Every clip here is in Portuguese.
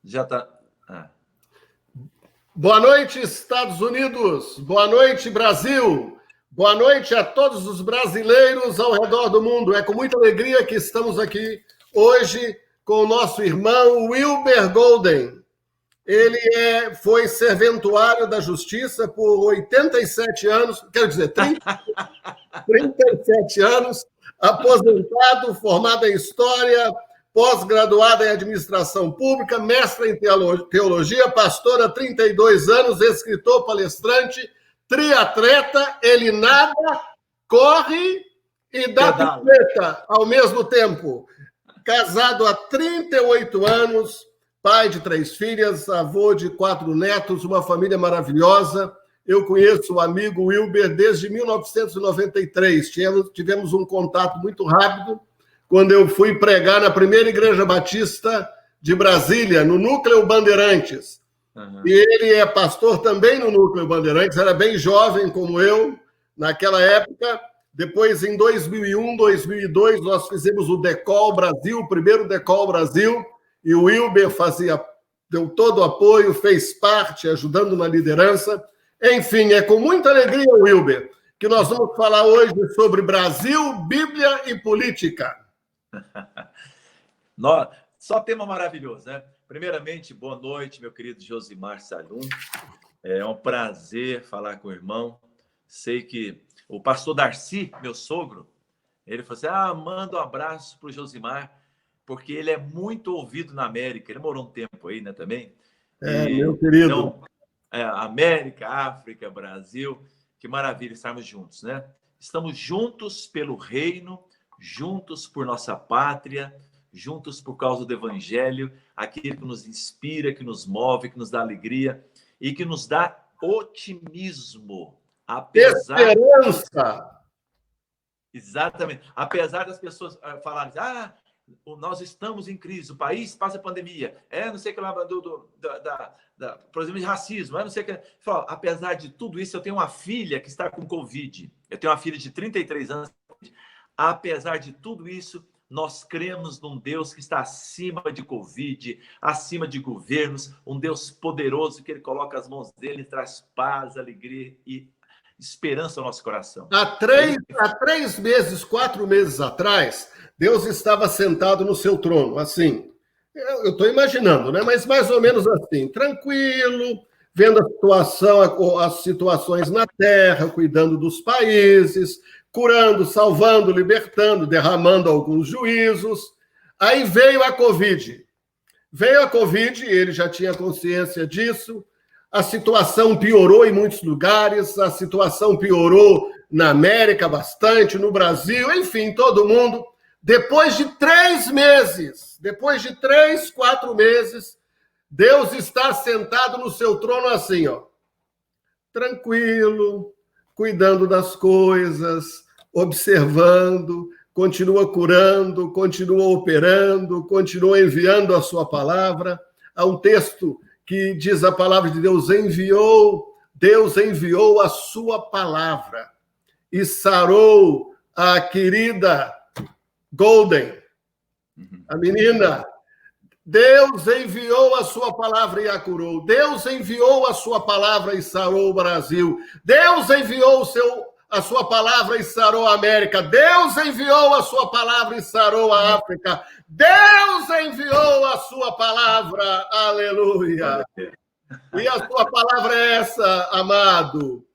Já está. Boa noite, Estados Unidos. Boa noite, Brasil. Boa noite a todos os brasileiros ao redor do mundo. É com muita alegria que estamos aqui hoje com o nosso irmão Wilber Golden. Ele foi serventuário da Justiça por 87 anos, quero dizer, 37 anos, aposentado, formado em História, pós-graduado em Administração Pública, mestre em Teologia, pastor há 32 anos, escritor, palestrante, triatleta, ele nada, corre e dá bicicleta ao mesmo tempo. Casado há 38 anos, pai de 3 filhas, avô de 4 netos, uma família maravilhosa. Eu conheço o amigo Wilber desde 1993. Tivemos um contato muito rápido quando eu fui pregar na primeira Igreja Batista de Brasília, no Núcleo Bandeirantes. Uhum. E ele é pastor também no Núcleo Bandeirantes, era bem jovem como eu naquela época. Depois, em 2001, 2002, nós fizemos o Decol Brasil, o primeiro Decol Brasil, e o Wilber deu todo o apoio, fez parte, ajudando na liderança. Enfim, é com muita alegria, Wilber, que nós vamos falar hoje sobre Brasil, Bíblia e política. Só tema maravilhoso, né? Primeiramente, boa noite, meu querido Josimar Salum. É um prazer falar com o irmão. Sei que o pastor Darcy, meu sogro, ele falou assim, manda um abraço para o Josimar, porque ele é muito ouvido na América. Ele morou um tempo aí, né, também? Meu querido. Então, América, África, Brasil, que maravilha estarmos juntos, né? Estamos juntos pelo reino, juntos por nossa pátria, juntos por causa do evangelho, aquele que nos inspira, que nos move, que nos dá alegria e que nos dá otimismo. Esperança! Exatamente. Apesar das pessoas falarem, nós estamos em crise, o país passa pandemia, não sei o que lá, por exemplo, de racismo, não sei o que. Apesar de tudo isso, eu tenho uma filha que está com Covid, eu tenho uma filha de 33 anos. Apesar de tudo isso, nós cremos num Deus que está acima de Covid, acima de governos, um Deus poderoso que ele coloca as mãos dele e traz paz, alegria e esperança ao nosso coração. Há 3 meses, 4 meses atrás, Deus estava sentado no seu trono, assim. Eu estou imaginando, né? Mas mais ou menos assim, tranquilo, vendo as situações na terra, cuidando dos países, curando, salvando, libertando, derramando alguns juízos. Aí veio a Covid. Ele já tinha consciência disso. A situação piorou em muitos lugares, a situação piorou na América bastante, no Brasil, enfim, todo mundo. Depois de 3 meses, depois de 3, 4 meses, Deus está sentado no seu trono assim, tranquilo, cuidando das coisas, observando, continua curando, continua operando, continua enviando a sua palavra. Há um texto que diz a palavra de Deus enviou a sua palavra e sarou a querida Golden, a menina. Deus enviou a sua palavra e a curou. Deus enviou a sua palavra e sarou o Brasil. Deus enviou a sua palavra e sarou a América. Deus enviou a sua palavra e sarou a África. Deus enviou a sua palavra. Aleluia. E a sua palavra é essa, amado.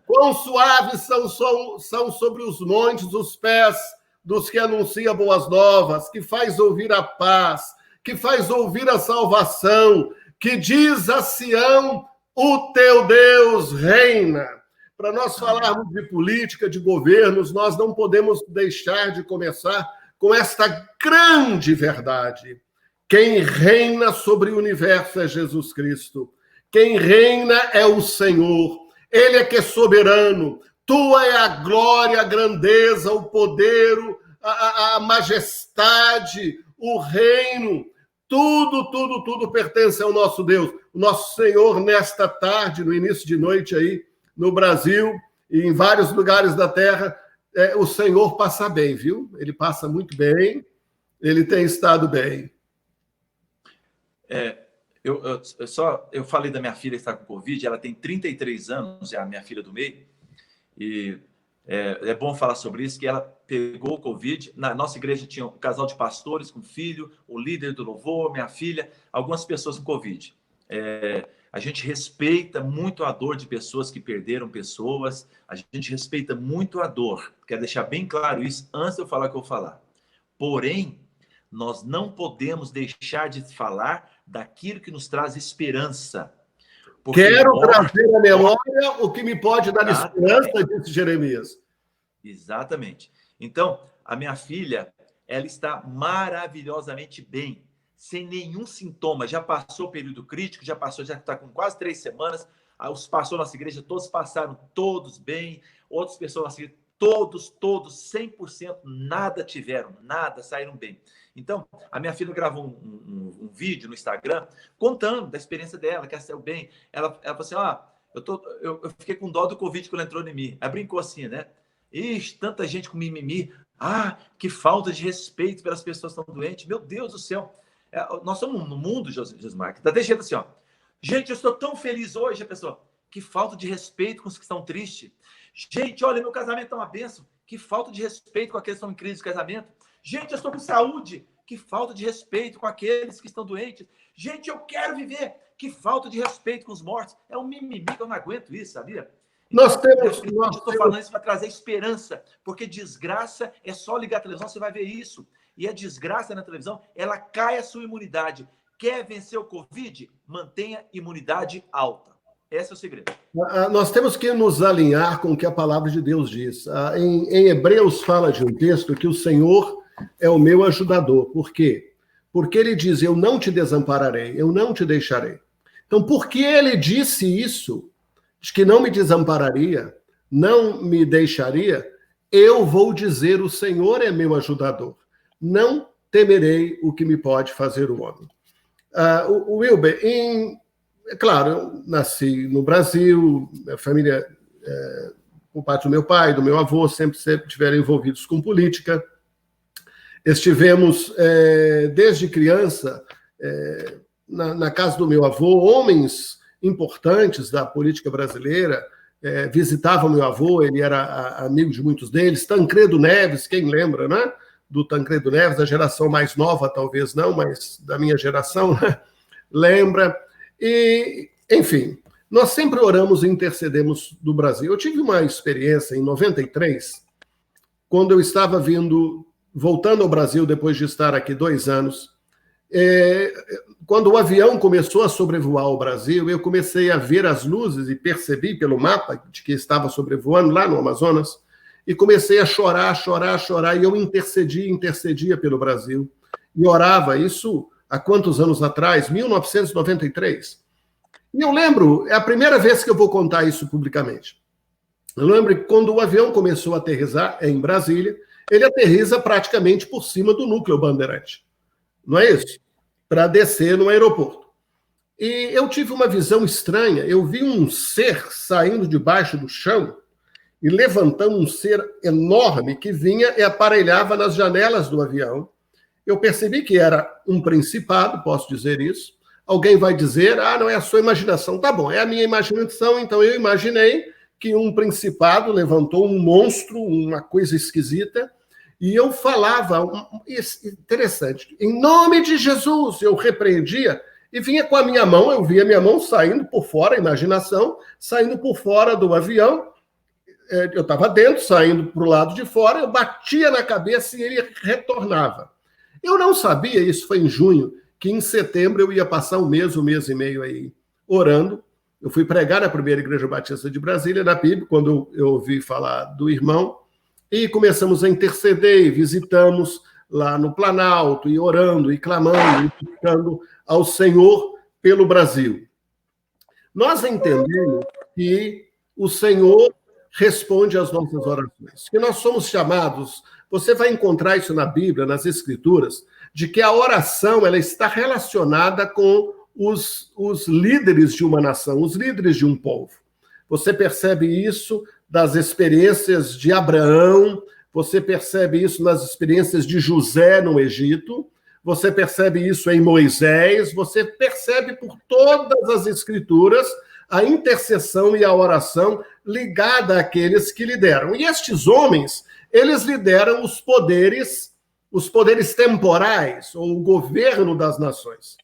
Quão suaves são sobre os montes os pés dos que anunciam boas novas, que faz ouvir a paz, que faz ouvir a salvação, que diz a Sião, o teu Deus reina. Para nós falarmos de política, de governos, nós não podemos deixar de começar com esta grande verdade. Quem reina sobre o universo é Jesus Cristo. Quem reina é o Senhor. Ele é que é soberano. Tua é a glória, a grandeza, o poder, a majestade, o reino. Tudo pertence ao nosso Deus. O nosso Senhor, nesta tarde, no início de noite aí, no Brasil e em vários lugares da terra, o Senhor passa bem, viu? Ele passa muito bem, ele tem estado bem. Eu falei da minha filha que está com Covid, ela tem 33 anos, é a minha filha do meio, e é bom falar sobre isso, que ela pegou o Covid. Na nossa igreja tinha um casal de pastores com filho, o líder do louvor, minha filha, algumas pessoas com Covid. A gente respeita muito a dor de pessoas que perderam pessoas, a gente respeita muito a dor. Quero deixar bem claro isso antes de eu falar o que eu vou falar. Porém, nós não podemos deixar de falar daquilo que nos traz esperança. Quero trazer à memória o que me pode dar esperança, disse Jeremias. Exatamente. Então, a minha filha, ela está maravilhosamente bem, sem nenhum sintoma. Já passou o período crítico, já está com quase 3 semanas. Os pastores da nossa igreja, todos passaram, todos bem. Outras pessoas da nossa igreja, todos, 100%, nada tiveram, nada, saíram bem. Então, a minha filha gravou um vídeo no Instagram contando da experiência dela, que ela saiu bem. Ela falou assim, eu fiquei com dó do Covid quando entrou em mim. Aí brincou assim, né? Ixi, tanta gente com mimimi. Que falta de respeito pelas pessoas que estão doentes. Meu Deus do céu. Nós estamos no mundo, Josmar, que está deixando assim, ó. Gente, eu estou tão feliz hoje, a pessoa. Que falta de respeito com os que estão tristes. Gente, olha, meu casamento é uma bênção. Que falta de respeito com aqueles que estão em crise de casamento. Gente, eu estou com saúde. Que falta de respeito com aqueles que estão doentes. Gente, eu quero viver. Que falta de respeito com os mortos. É um mimimi que eu não aguento isso, sabia? Eu estou falando isso para trazer esperança, porque desgraça é só ligar a televisão, você vai ver isso. E a desgraça na televisão, ela cai a sua imunidade. Quer vencer o Covid? Mantenha imunidade alta. Esse é o segredo. Nós temos que nos alinhar com o que a palavra de Deus diz. Em Hebreus fala de um texto que o Senhor é o meu ajudador. Por quê? Porque ele diz, eu não te desampararei, eu não te deixarei. Então, porque ele disse isso, de que não me desampararia, não me deixaria, eu vou dizer, o Senhor é meu ajudador. Não temerei o que me pode fazer o homem. O Wilber, claro, eu nasci no Brasil, minha família, por parte do meu pai, do meu avô, sempre estiveram envolvidos com política. Estivemos, desde criança, na casa do meu avô, homens importantes da política brasileira visitavam meu avô, ele era amigo de muitos deles. Tancredo Neves, quem lembra, né? Do Tancredo Neves, da geração mais nova, talvez não, mas da minha geração, né? Lembra. E, enfim, nós sempre oramos e intercedemos do Brasil. Eu tive uma experiência em 93, quando eu estava voltando ao Brasil, depois de estar aqui 2 anos. Quando o avião começou a sobrevoar o Brasil, eu comecei a ver as luzes e percebi pelo mapa de que estava sobrevoando lá no Amazonas, e comecei a chorar, e eu intercedia pelo Brasil, e orava. Isso há quantos anos atrás? 1993. E eu lembro, é a primeira vez que eu vou contar isso publicamente. Eu lembro que quando o avião começou a aterrissar em Brasília, ele aterrissa praticamente por cima do núcleo Bandeirante. Não é isso? Para descer no aeroporto. E eu tive uma visão estranha. Eu vi um ser saindo debaixo do chão e levantando, um ser enorme que vinha e aparelhava nas janelas do avião. Eu percebi que era um principado, posso dizer isso. Alguém vai dizer, não é a sua imaginação. Tá bom, é a minha imaginação, então eu imaginei que um principado levantou um monstro, uma coisa esquisita, e eu falava, interessante, em nome de Jesus, eu repreendia, e vinha com a minha mão, eu via minha mão saindo por fora, a imaginação, saindo por fora do avião. Eu estava dentro, saindo para o lado de fora, eu batia na cabeça e ele retornava. Eu não sabia, isso foi em junho, que em setembro eu ia passar um mês e meio aí orando. Eu fui pregar na primeira Igreja Batista de Brasília, na PIB, quando eu ouvi falar do irmão, e começamos a interceder, e visitamos lá no Planalto, e orando, e clamando, e suplicando ao Senhor pelo Brasil. Nós entendemos que o Senhor responde às nossas orações, que nós somos chamados, você vai encontrar isso na Bíblia, nas Escrituras, de que a oração ela está relacionada com os líderes de uma nação, os líderes de um povo. Você percebe isso das experiências de Abraão, você percebe isso nas experiências de José no Egito, você percebe isso em Moisés, você percebe por todas as escrituras a intercessão e a oração ligada àqueles que lideram. E estes homens, eles lideram os poderes temporais, ou o governo das nações.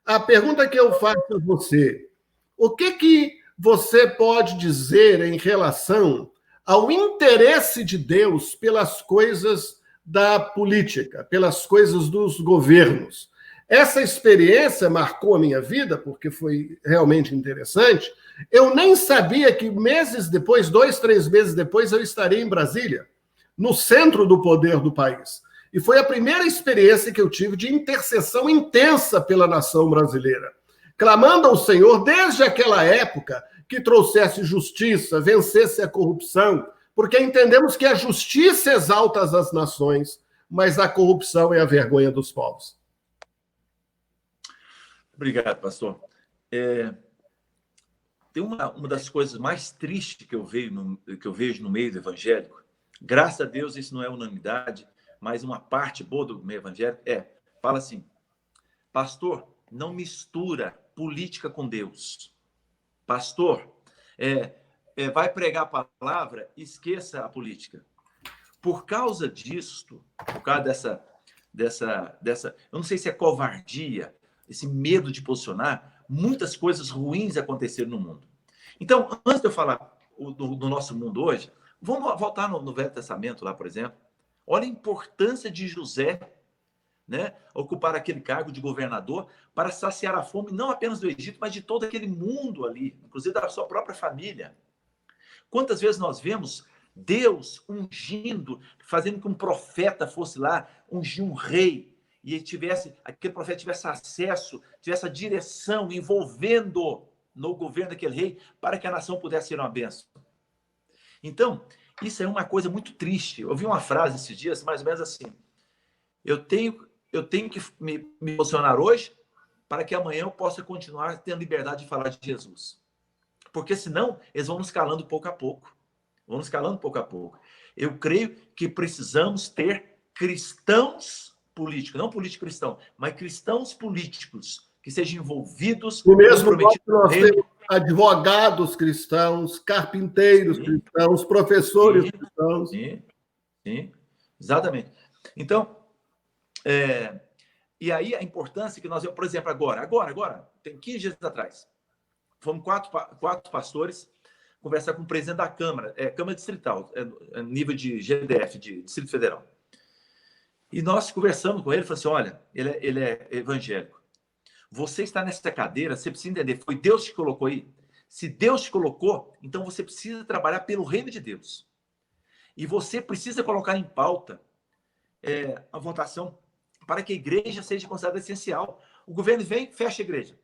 A pergunta que eu faço a você, o que você pode dizer em relação ao interesse de Deus pelas coisas da política, pelas coisas dos governos? Essa experiência marcou a minha vida, porque foi realmente interessante. Eu nem sabia que meses depois, 2, 3 meses depois, eu estaria em Brasília, no centro do poder do país. E foi a primeira experiência que eu tive de intercessão intensa pela nação brasileira, clamando ao Senhor desde aquela época que trouxesse justiça, vencesse a corrupção, porque entendemos que a justiça exalta as nações, mas a corrupção é a vergonha dos povos. Obrigado, pastor. Tem uma das coisas mais tristes que eu vejo no meio do evangélico. Graças a Deus, isso não é unanimidade, mas uma parte boa do meio evangélico fala assim: pastor, não mistura política com Deus. Pastor, vai pregar a palavra, esqueça a política. Por causa disso, por causa dessa, eu não sei se é covardia, esse medo de posicionar, muitas coisas ruins aconteceram no mundo. Então, antes de eu falar do nosso mundo hoje, vamos voltar no Velho Testamento lá, por exemplo. Olha a importância de José, né, ocupar aquele cargo de governador para saciar a fome, não apenas do Egito, mas de todo aquele mundo ali, inclusive da sua própria família. Quantas vezes nós vemos Deus ungindo, fazendo com que um profeta fosse lá, ungir um rei, e aquele profeta tivesse acesso, tivesse a direção, envolvendo no governo daquele rei, para que a nação pudesse ser uma bênção. Então, isso é uma coisa muito triste. Eu ouvi uma frase esses dias, mais ou menos assim: eu tenho que me posicionar hoje para que amanhã eu possa continuar tendo liberdade de falar de Jesus. Porque senão eles vão nos calando pouco a pouco. Vão nos calando pouco a pouco. Eu creio que precisamos ter cristãos políticos, não político cristão, mas cristãos políticos que sejam envolvidos. No mesmo modo que nós temos advogados cristãos, carpinteiros cristãos, professores cristãos. Sim, exatamente. Então, e aí a importância que nós, por exemplo, agora, tem 15 dias atrás, fomos quatro pastores conversar com o presidente da Câmara, Câmara Distrital, nível de GDF, de Distrito Federal. E nós conversamos com ele, falou assim: olha, ele é evangélico. Você está nessa cadeira, você precisa entender, foi Deus que te colocou aí. Se Deus te colocou, então você precisa trabalhar pelo reino de Deus. E você precisa colocar em pauta a votação para que a igreja seja considerada essencial. O governo vem, fecha a igreja.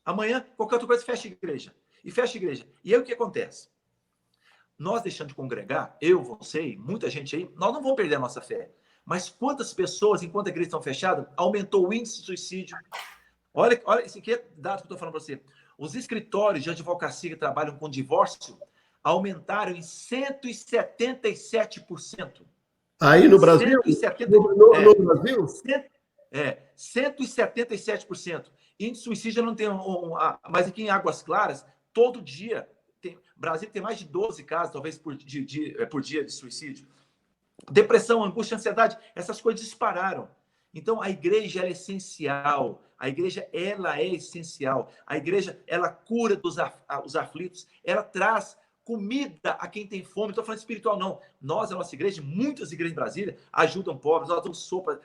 Amanhã, qualquer outra coisa, fecha a igreja. E fecha a igreja. E aí o que acontece? Nós deixando de congregar, eu, você e muita gente aí, nós não vamos perder a nossa fé. Mas quantas pessoas, enquanto a igreja está fechada, aumentou o índice de suicídio? Olha, esse aqui é dado que eu estou falando para você. Os escritórios de advocacia que trabalham com divórcio aumentaram em 177%. Aí no Brasil? 170, no Brasil? 177%. Índice de suicídio não tem mas aqui em Águas Claras, todo dia, Brasil tem mais de 12 casos, talvez, por dia de suicídio. Depressão, angústia, ansiedade, essas coisas dispararam. Então, a igreja ela é essencial. A igreja ela é essencial. A igreja ela cura os aflitos. Ela traz comida a quem tem fome. Não estou falando espiritual, não. Nós, a nossa igreja, muitas igrejas em Brasília ajudam pobres. Nós damos sopa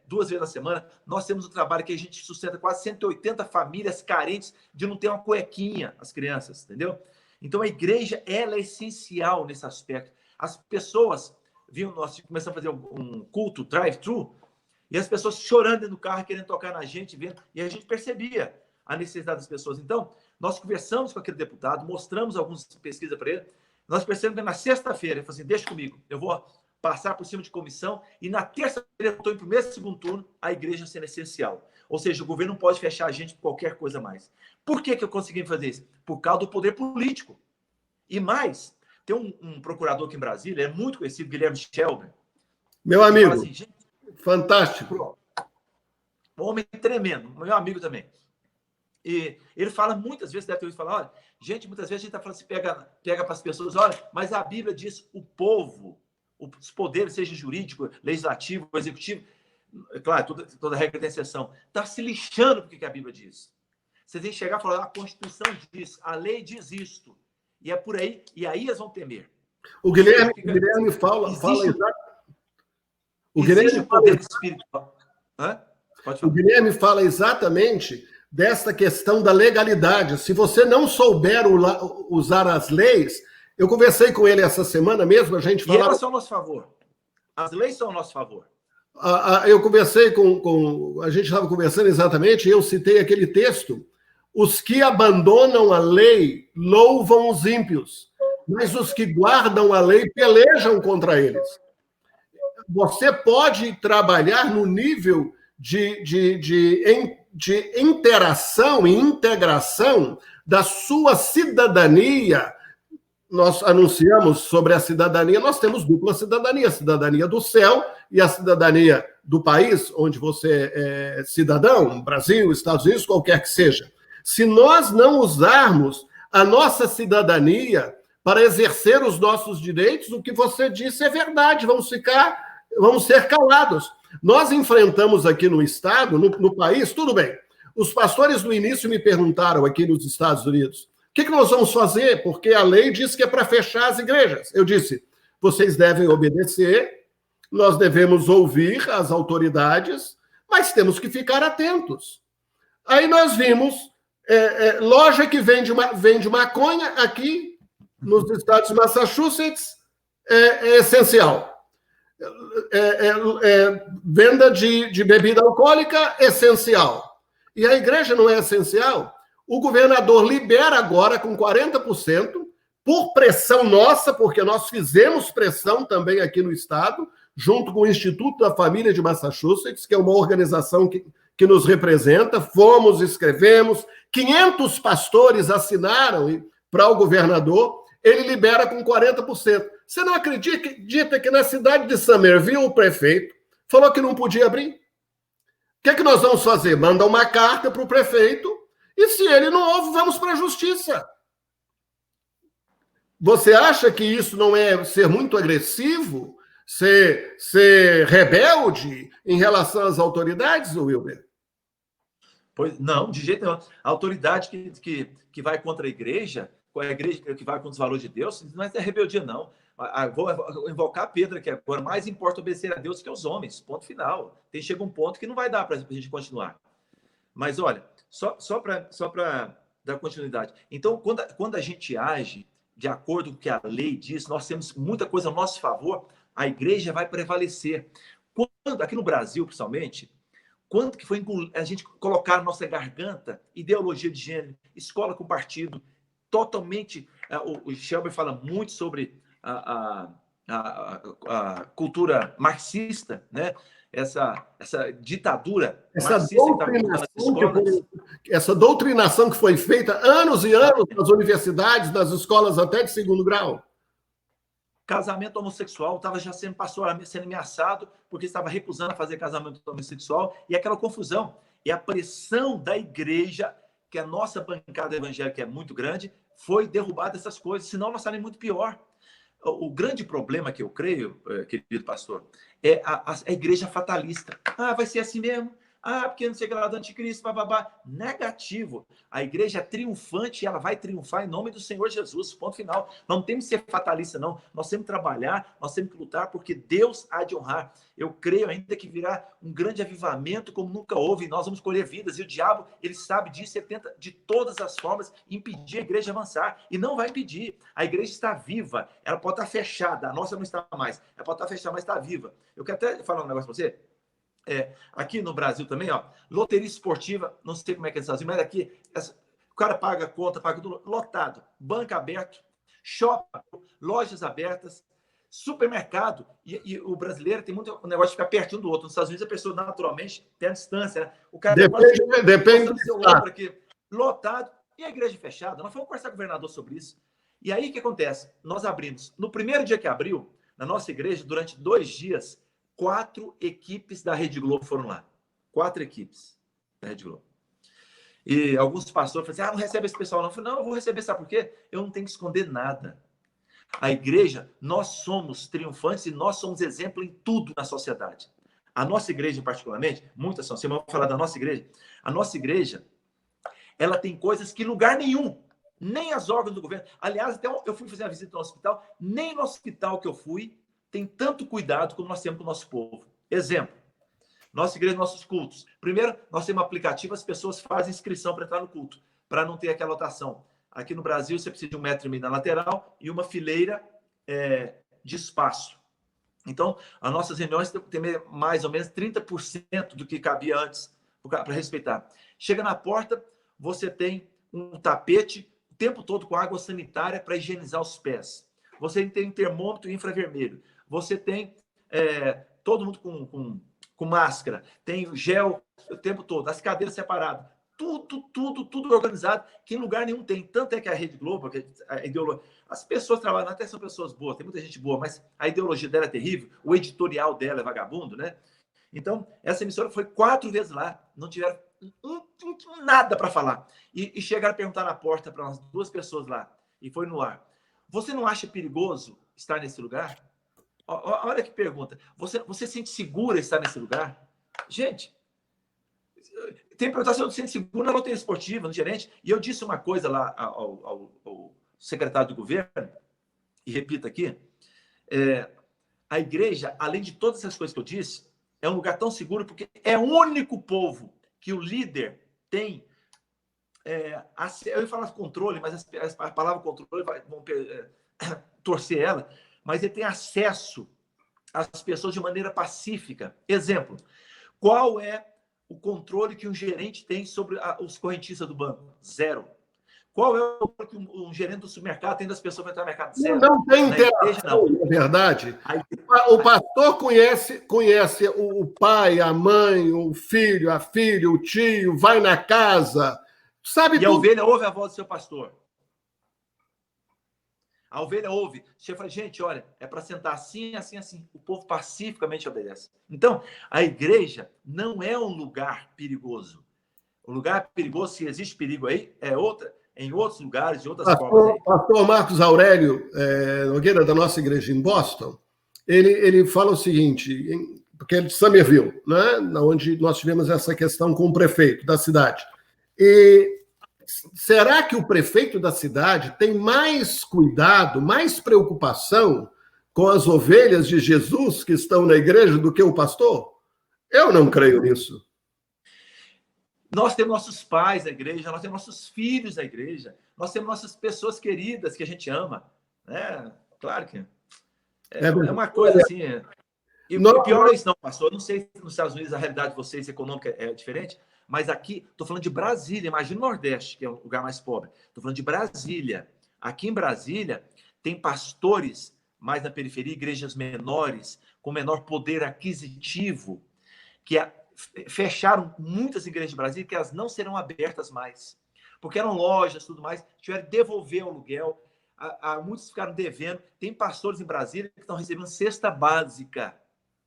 2 vezes na semana. Nós temos um trabalho que a gente sustenta quase 180 famílias carentes de não ter uma cuequinha, as crianças, entendeu? Então, a igreja ela é essencial nesse aspecto. As pessoas, nós começamos a fazer um culto drive-thru, e as pessoas chorando dentro do carro, querendo tocar na gente, vendo, e a gente percebia a necessidade das pessoas. Então, nós conversamos com aquele deputado, mostramos algumas pesquisas para ele, nós percebemos que na sexta-feira, ele falou assim: deixa comigo, eu vou passar por cima de comissão, e na terça-feira, eu estou em primeiro e segundo turno, a igreja sendo essencial. Ou seja, o governo não pode fechar a gente por qualquer coisa mais. Por que eu consegui fazer isso? Por causa do poder político. E mais, tem um procurador aqui em Brasília, é muito conhecido, Guilherme Shelby. Meu amigo, assim, gente, fantástico. um homem tremendo, meu amigo também. E ele fala muitas vezes, deve ter ouvido falar, olha, gente, muitas vezes a gente está falando assim, pega para as pessoas, olha, mas a Bíblia diz o povo, os poderes, seja jurídico, legislativo, executivo, claro, toda regra tem exceção, está se lixando porque que a Bíblia diz. Você tem que chegar e falar, a Constituição diz, a lei diz isto, e é por aí, e aí eles vão temer. O Guilherme fala o Guilherme poder espiritual. O Guilherme fala exatamente dessa questão da legalidade. Se você não souber usar as leis, eu conversei com ele essa semana mesmo, a gente falava... E elas são ao nosso favor. As leis são ao nosso favor. Eu conversei a gente estava conversando exatamente, e eu citei aquele texto, os que abandonam a lei louvam os ímpios, mas os que guardam a lei pelejam contra eles. Você pode trabalhar no nível de interação e integração da sua cidadania. Nós anunciamos sobre a cidadania, nós temos dupla cidadania, a cidadania do céu e a cidadania do país onde você é cidadão, Brasil, Estados Unidos, qualquer que seja. Se nós não usarmos a nossa cidadania para exercer os nossos direitos, o que você disse é verdade, vamos ser calados. Nós enfrentamos aqui no Estado, no país, tudo bem. Os pastores no início me perguntaram aqui nos Estados Unidos, o que nós vamos fazer? Porque a lei diz que é para fechar as igrejas. Eu disse, vocês devem obedecer, nós devemos ouvir as autoridades, mas temos que ficar atentos. Aí nós vimos loja que vende maconha aqui nos estados de Massachusetts é essencial. Venda de bebida alcoólica essencial. E a igreja não é essencial? O governador libera agora com 40%, por pressão nossa, porque nós fizemos pressão também aqui no estado, junto com o Instituto da Família de Massachusetts, que é uma organização que nos representa, escrevemos, 500 pastores assinaram para o governador, ele libera com 40%. Você não acredita que na cidade de Somerville o prefeito falou que não podia abrir? O que nós vamos fazer? Manda uma carta para o prefeito e se ele não ouve, vamos para a justiça. Você acha que isso não é ser muito agressivo? Ser rebelde em relação às autoridades, Wilber? Pois não, de jeito nenhum. A autoridade que vai contra a igreja que vai contra os valores de Deus, não é rebeldia, não. Vou invocar Pedro aqui agora. Mais importa obedecer a Deus que aos homens. Ponto final. Chega um ponto que não vai dar para a gente continuar. Mas, olha, só para dar continuidade. Então, quando a gente age de acordo com o que a lei diz, nós temos muita coisa a nosso favor, a igreja vai prevalecer. Aqui no Brasil, principalmente, quando que foi a gente colocar na nossa garganta ideologia de gênero, escola com partido, totalmente... O Shelby fala muito sobre a cultura marxista, né? Essa ditadura marxista essa doutrinação que foi feita anos e anos nas universidades, nas escolas até de segundo grau. Casamento homossexual, estava já sendo ameaçado porque estava recusando a fazer casamento homossexual, e aquela confusão. E a pressão da igreja, que a nossa bancada evangélica é muito grande, foi derrubada essas coisas, senão nós saímos muito pior. O grande problema que eu creio, querido pastor, é a igreja fatalista. Vai ser assim mesmo? Porque não sei o que lá do anticristo, bababá. Negativo. A igreja é triunfante e ela vai triunfar em nome do Senhor Jesus. Ponto final. Não temos que ser fatalista, não. Nós temos que trabalhar, nós temos que lutar, porque Deus há de honrar. Eu creio ainda que virá um grande avivamento como nunca houve. Nós vamos colher vidas. E o diabo, ele sabe disso, ele tenta de todas as formas impedir a igreja avançar. E não vai impedir. A igreja está viva. Ela pode estar fechada. A nossa não está mais. Ela pode estar fechada, mas está viva. Eu quero até falar um negócio para você. Aqui no Brasil também, loteria esportiva, não sei como é que eles fazem, mas aqui o cara paga a conta, paga tudo lotado, banco aberto, shopping, lojas abertas, supermercado, e o brasileiro tem muito negócio de ficar pertinho do outro. Nos Estados Unidos a pessoa naturalmente tem a distância, né? O cara depende do seu ombro aqui, lotado, e a igreja fechada. Nós fomos conversar com o governador sobre isso. E aí o que acontece? Nós abrimos, no primeiro dia que abriu, na nossa igreja, durante 2 dias, 4 equipes da Rede Globo foram lá. 4 equipes da Rede Globo. E alguns pastores falaram assim, não recebe esse pessoal não. Eu falei, não, eu vou receber, sabe por quê? Eu não tenho que esconder nada. A igreja, nós somos triunfantes e nós somos exemplo em tudo na sociedade. A nossa igreja, particularmente, muitas são, você vai falar da nossa igreja, a nossa igreja, ela tem coisas que lugar nenhum, nem as órgãos do governo. Aliás, até eu fui fazer uma visita no hospital, nem no hospital que eu fui tem tanto cuidado como nós temos com o nosso povo. Exemplo, nossa igreja, nossos cultos. Primeiro, nós temos um aplicativo, as pessoas fazem inscrição para entrar no culto, para não ter aquela lotação. Aqui no Brasil, você precisa de 1,5 metro na lateral e uma fileira de espaço. Então, as nossas reuniões têm mais ou menos 30% do que cabia antes, para respeitar. Chega na porta, você tem um tapete o tempo todo com água sanitária para higienizar os pés. Você tem termômetro infravermelho. Você tem todo mundo com máscara. Tem gel o tempo todo. As cadeiras separadas. Tudo organizado, que em lugar nenhum tem. Tanto é que a Rede Globo, a ideologia, as pessoas trabalham, até são pessoas boas, tem muita gente boa, mas a ideologia dela é terrível, o editorial dela é vagabundo, né? Então, essa emissora foi 4 vezes lá, não tiveram nada para falar. E chegaram a perguntar na porta para umas 2 pessoas lá, e foi no ar. Você não acha perigoso estar nesse lugar? Olha que pergunta. Você sente segura estar nesse lugar? Gente, tem que perguntar se eu me sinto seguro na loteria esportiva, no gerente. E eu disse uma coisa lá ao secretário do governo, e repito aqui, a igreja, além de todas essas coisas que eu disse, é um lugar tão seguro porque é o único povo que o líder tem, eu ia falar controle, mas a palavra controle vão torcer ela, mas ele tem acesso às pessoas de maneira pacífica. Exemplo, qual é o controle que um gerente tem sobre os correntistas do banco? 0. Qual é o controle que um gerente do supermercado tem das pessoas que entrar no mercado? 0. Não tem interação, na verdade. O pastor conhece o pai, a mãe, o filho, a filha, o tio, vai na casa, sabe tudo. A ovelha ouve a voz do seu pastor. A ovelha ouve. Você fala, gente, olha, é para sentar assim, assim, assim. O povo pacificamente obedece. Então, a igreja não é um lugar perigoso. O lugar perigoso, se existe perigo aí, em outros lugares, de outras formas. O pastor Marcos Aurélio Nogueira, da nossa igreja em Boston, ele fala o seguinte, porque é de Somerville, né, onde nós tivemos essa questão com o prefeito da cidade. E será que o prefeito da cidade tem mais cuidado, mais preocupação com as ovelhas de Jesus que estão na igreja do que o pastor? Eu não creio nisso. Nós temos nossos pais na igreja, nós temos nossos filhos na igreja, nós temos nossas pessoas queridas que a gente ama. Claro que é uma coisa assim. E pior é isso, não, pastor. Eu não sei se nos Estados Unidos a realidade de vocês econômica é diferente, mas aqui, estou falando de Brasília, imagina o Nordeste, que é um lugar mais pobre. Estou falando de Brasília. Aqui em Brasília, tem pastores mais na periferia, igrejas menores, com menor poder aquisitivo, que fecharam muitas igrejas de Brasília, que elas não serão abertas mais. Porque eram lojas e tudo mais, tiveram que devolver o aluguel. Muitos ficaram devendo. Tem pastores em Brasília que estão recebendo cesta básica.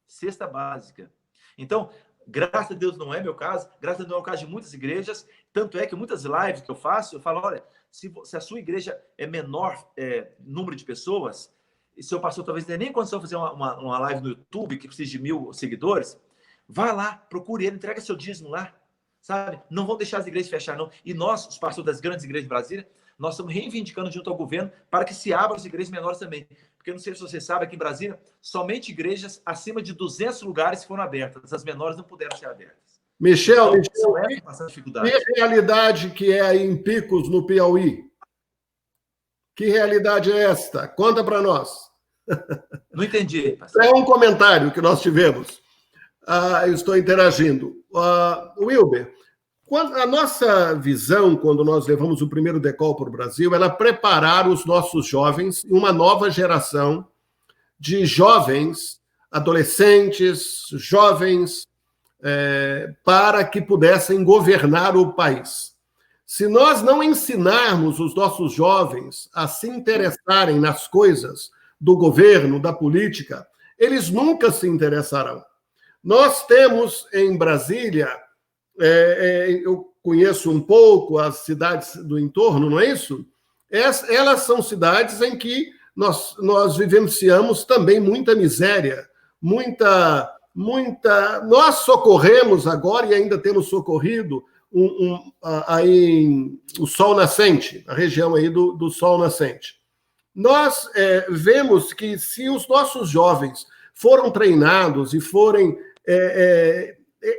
Cesta básica. Então, graças a Deus não é meu caso, graças a Deus é o caso de muitas igrejas, tanto é que muitas lives que eu faço, eu falo, olha, se a sua igreja é menor número de pessoas, e seu pastor talvez não tenha nem condição de fazer uma live no YouTube que precisa de 1000 seguidores, vá lá, procure ele, entrega seu dízimo lá, sabe? Não vão deixar as igrejas fechar, não. E nós, os pastores das grandes igrejas de Brasília, nós estamos reivindicando junto ao governo para que se abram as igrejas menores também. Porque eu não sei se você sabe, aqui em Brasília, somente igrejas acima de 200 lugares foram abertas. As menores não puderam ser abertas. Michel, que realidade que é aí em Picos, no Piauí? Que realidade é esta? Conta para nós. Não entendi, pastor. É um comentário que nós tivemos. Eu estou interagindo. Wilber, a nossa visão, quando nós levamos o primeiro Decol para o Brasil, era preparar os nossos jovens, uma nova geração de jovens, adolescentes, jovens, para que pudessem governar o país. Se nós não ensinarmos os nossos jovens a se interessarem nas coisas do governo, da política, eles nunca se interessarão. Nós temos em Brasília, eu conheço um pouco as cidades do entorno, não é isso? Elas são cidades em que nós vivenciamos também muita miséria, muita. Nós socorremos agora, e ainda temos socorrido, aí o Sol Nascente, a região aí do Sol Nascente. Nós vemos que se os nossos jovens foram treinados e forem...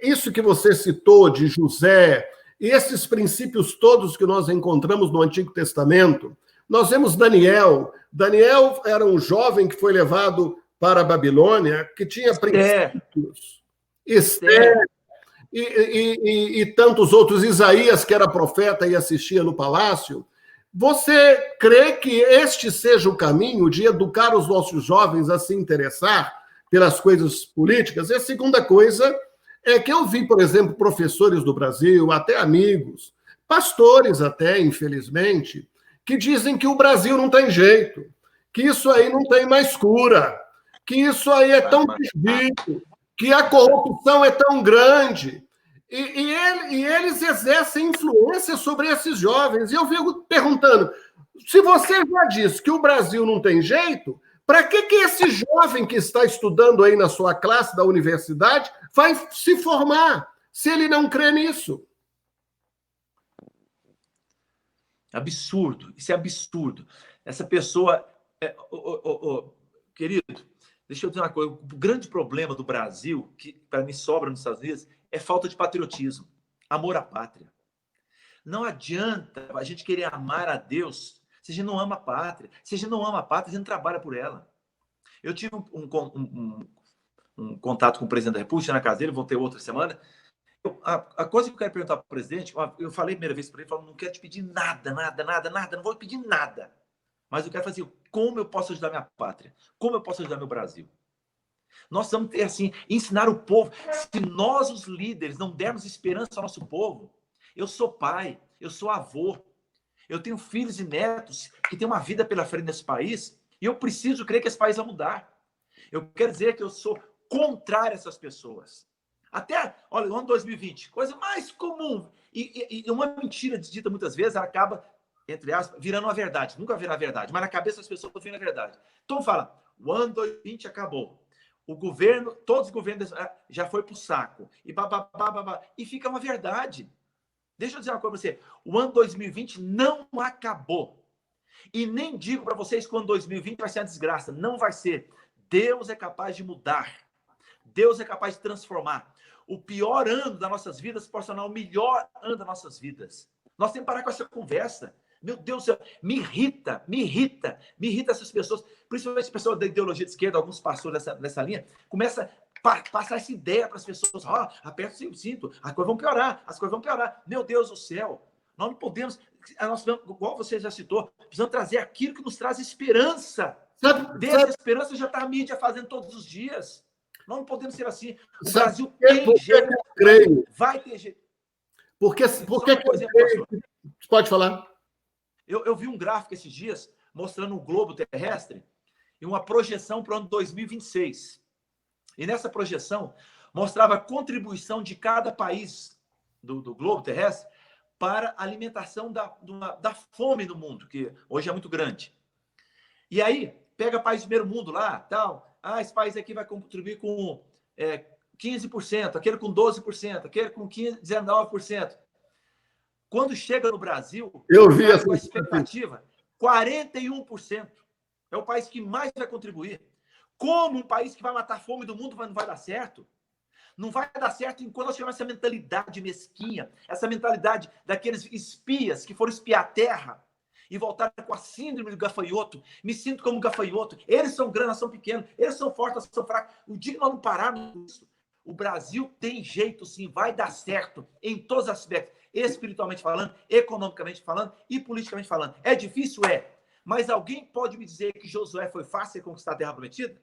isso que você citou de José, e esses princípios todos que nós encontramos no Antigo Testamento, nós vemos Daniel. Daniel era um jovem que foi levado para a Babilônia, que tinha princípios. Esther. E tantos outros. Isaías, que era profeta e assistia no palácio. Você crê que este seja o caminho de educar os nossos jovens a se interessar pelas coisas políticas? E a segunda coisa é que eu vi, por exemplo, professores do Brasil, até amigos, pastores até, infelizmente, que dizem que o Brasil não tem jeito, que isso aí não tem mais cura, que isso aí é tão difícil, que a corrupção é tão grande. E eles exercem influência sobre esses jovens. E eu fico perguntando, se você já disse que o Brasil não tem jeito, para que esse jovem que está estudando aí na sua classe da universidade vai se formar, se ele não crê nisso? Absurdo, isso é absurdo. Essa pessoa... querido, deixa eu dizer uma coisa. O grande problema do Brasil, que para mim sobra nos Estados Unidos, é falta de patriotismo, amor à pátria. Não adianta a gente querer amar a Deus se a gente não ama a pátria. Se a gente não ama a pátria, a gente não trabalha por ela. Eu tive um contato com o presidente da República na casa dele, vou ter outra semana. A coisa que eu quero perguntar para o presidente, eu falei a primeira vez para ele, falando, não quero te pedir nada, não vou pedir nada. Mas eu quero fazer como eu posso ajudar minha pátria, como eu posso ajudar meu Brasil. Nós vamos ter, assim, ensinar o povo. Se nós, os líderes, não dermos esperança ao nosso povo, eu sou pai, eu sou avô, eu tenho filhos e netos que têm uma vida pela frente nesse país, e eu preciso crer que esse país vai mudar. Eu quero dizer que eu sou contrário a essas pessoas. Até, olha, no ano 2020, coisa mais comum, e uma mentira dita muitas vezes, ela acaba, entre aspas, virando uma verdade. Nunca virá verdade, mas na cabeça das pessoas vira a verdade. Então fala, o ano 2020 acabou. O governo, todos os governos já foi para o saco. E fica uma verdade. Deixa eu dizer uma coisa para você. O ano 2020 não acabou. E nem digo para vocês que o ano 2020 vai ser uma desgraça. Não vai ser. Deus é capaz de mudar. Deus é capaz de transformar. O pior ano das nossas vidas pode tornar o melhor ano das nossas vidas. Nós temos que parar com essa conversa. Meu Deus do céu, me irrita essas pessoas, principalmente pessoas da ideologia de esquerda, alguns pastores dessa linha, começa a passar essa ideia para as pessoas, aperta o cinto, as coisas vão piorar. Meu Deus do céu, nós não podemos, igual você já citou, precisamos trazer aquilo que nos traz esperança. Dessa esperança já está a mídia fazendo todos os dias. Nós não podemos ser assim. O Brasil tem jeito, vai ter jeito. Por que pode falar? Eu vi um gráfico esses dias mostrando um globo terrestre e uma projeção para o ano 2026. E nessa projeção mostrava a contribuição de cada país do globo terrestre para a alimentação da fome no mundo, que hoje é muito grande. E aí, pega país do primeiro mundo lá, tal. Esse país aqui vai contribuir com 15%, aquele com 12%, aquele com 19%. Quando chega no Brasil, eu vi essa expectativa, 41%. É o país que mais vai contribuir. Como um país que vai matar a fome do mundo não vai dar certo? Não vai dar certo enquanto nós tivermos essa mentalidade mesquinha, essa mentalidade daqueles espias que foram espiar a terra e voltaram com a síndrome do gafanhoto. Me sinto como um gafanhoto. Eles são grandes, nós somos pequenos. Eles são fortes, nós somos fracos. O dia que nós não pararmos isso, o Brasil tem jeito sim, vai dar certo em todos os aspectos. Espiritualmente falando, economicamente falando e politicamente falando. É difícil? É. Mas alguém pode me dizer que Josué foi fácil conquistar a terra prometida?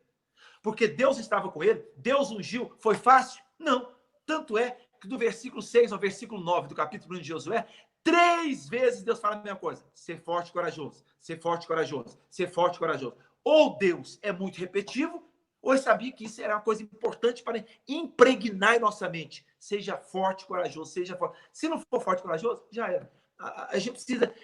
Porque Deus estava com ele? Deus ungiu? Foi fácil? Não. Tanto é que do versículo 6 ao versículo 9 do capítulo 1 de Josué, 3 vezes Deus fala a mesma coisa. Ser forte e corajoso. Ser forte e corajoso. Ser forte e corajoso. Ou Deus é muito repetitivo, Hoje sabia que isso era uma coisa importante para impregnar em nossa mente. Seja forte, corajoso, seja forte. Se não for forte, corajoso, já era. A gente precisa...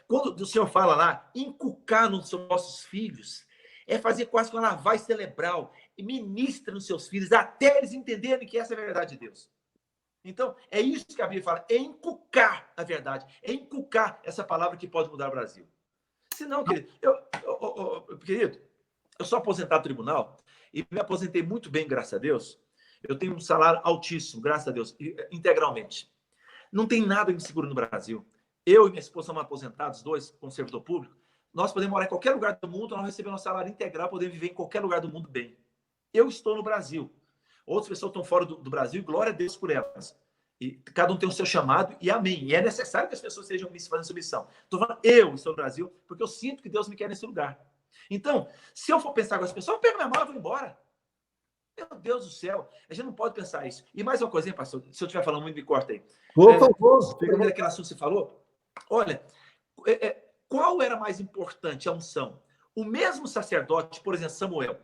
quando o Senhor fala lá, inculcar nos nossos filhos, é fazer quase uma lavagem cerebral, e ministra nos seus filhos, até eles entenderem que essa é a verdade de Deus. Então, é isso que a Bíblia fala, é inculcar a verdade, é inculcar essa palavra que pode mudar o Brasil. Senão, querido, eu sou aposentado do tribunal e me aposentei muito bem, graças a Deus. Eu tenho um salário altíssimo, graças a Deus, integralmente. Não tem nada que me segura no Brasil. Eu e minha esposa somos aposentados, dois, como servidor público. Nós podemos morar em qualquer lugar do mundo, nós recebemos um salário integral, podemos viver em qualquer lugar do mundo bem. Eu estou no Brasil. Outras pessoas estão fora do Brasil, glória a Deus por elas. E cada um tem o seu chamado, e amém. E é necessário que as pessoas sejam fazendo submissão. Estou falando, eu estou no Brasil, porque eu sinto que Deus me quer nesse lugar. Então, se eu for pensar com as pessoas, eu pego minha mala e vou embora. Meu Deus do céu, a gente não pode pensar isso. E mais uma coisinha, pastor, se eu estiver falando muito, me corta aí. Por favor. Pegando aquele assunto que você falou, olha, qual era mais importante, a unção? O mesmo sacerdote, por exemplo, Samuel,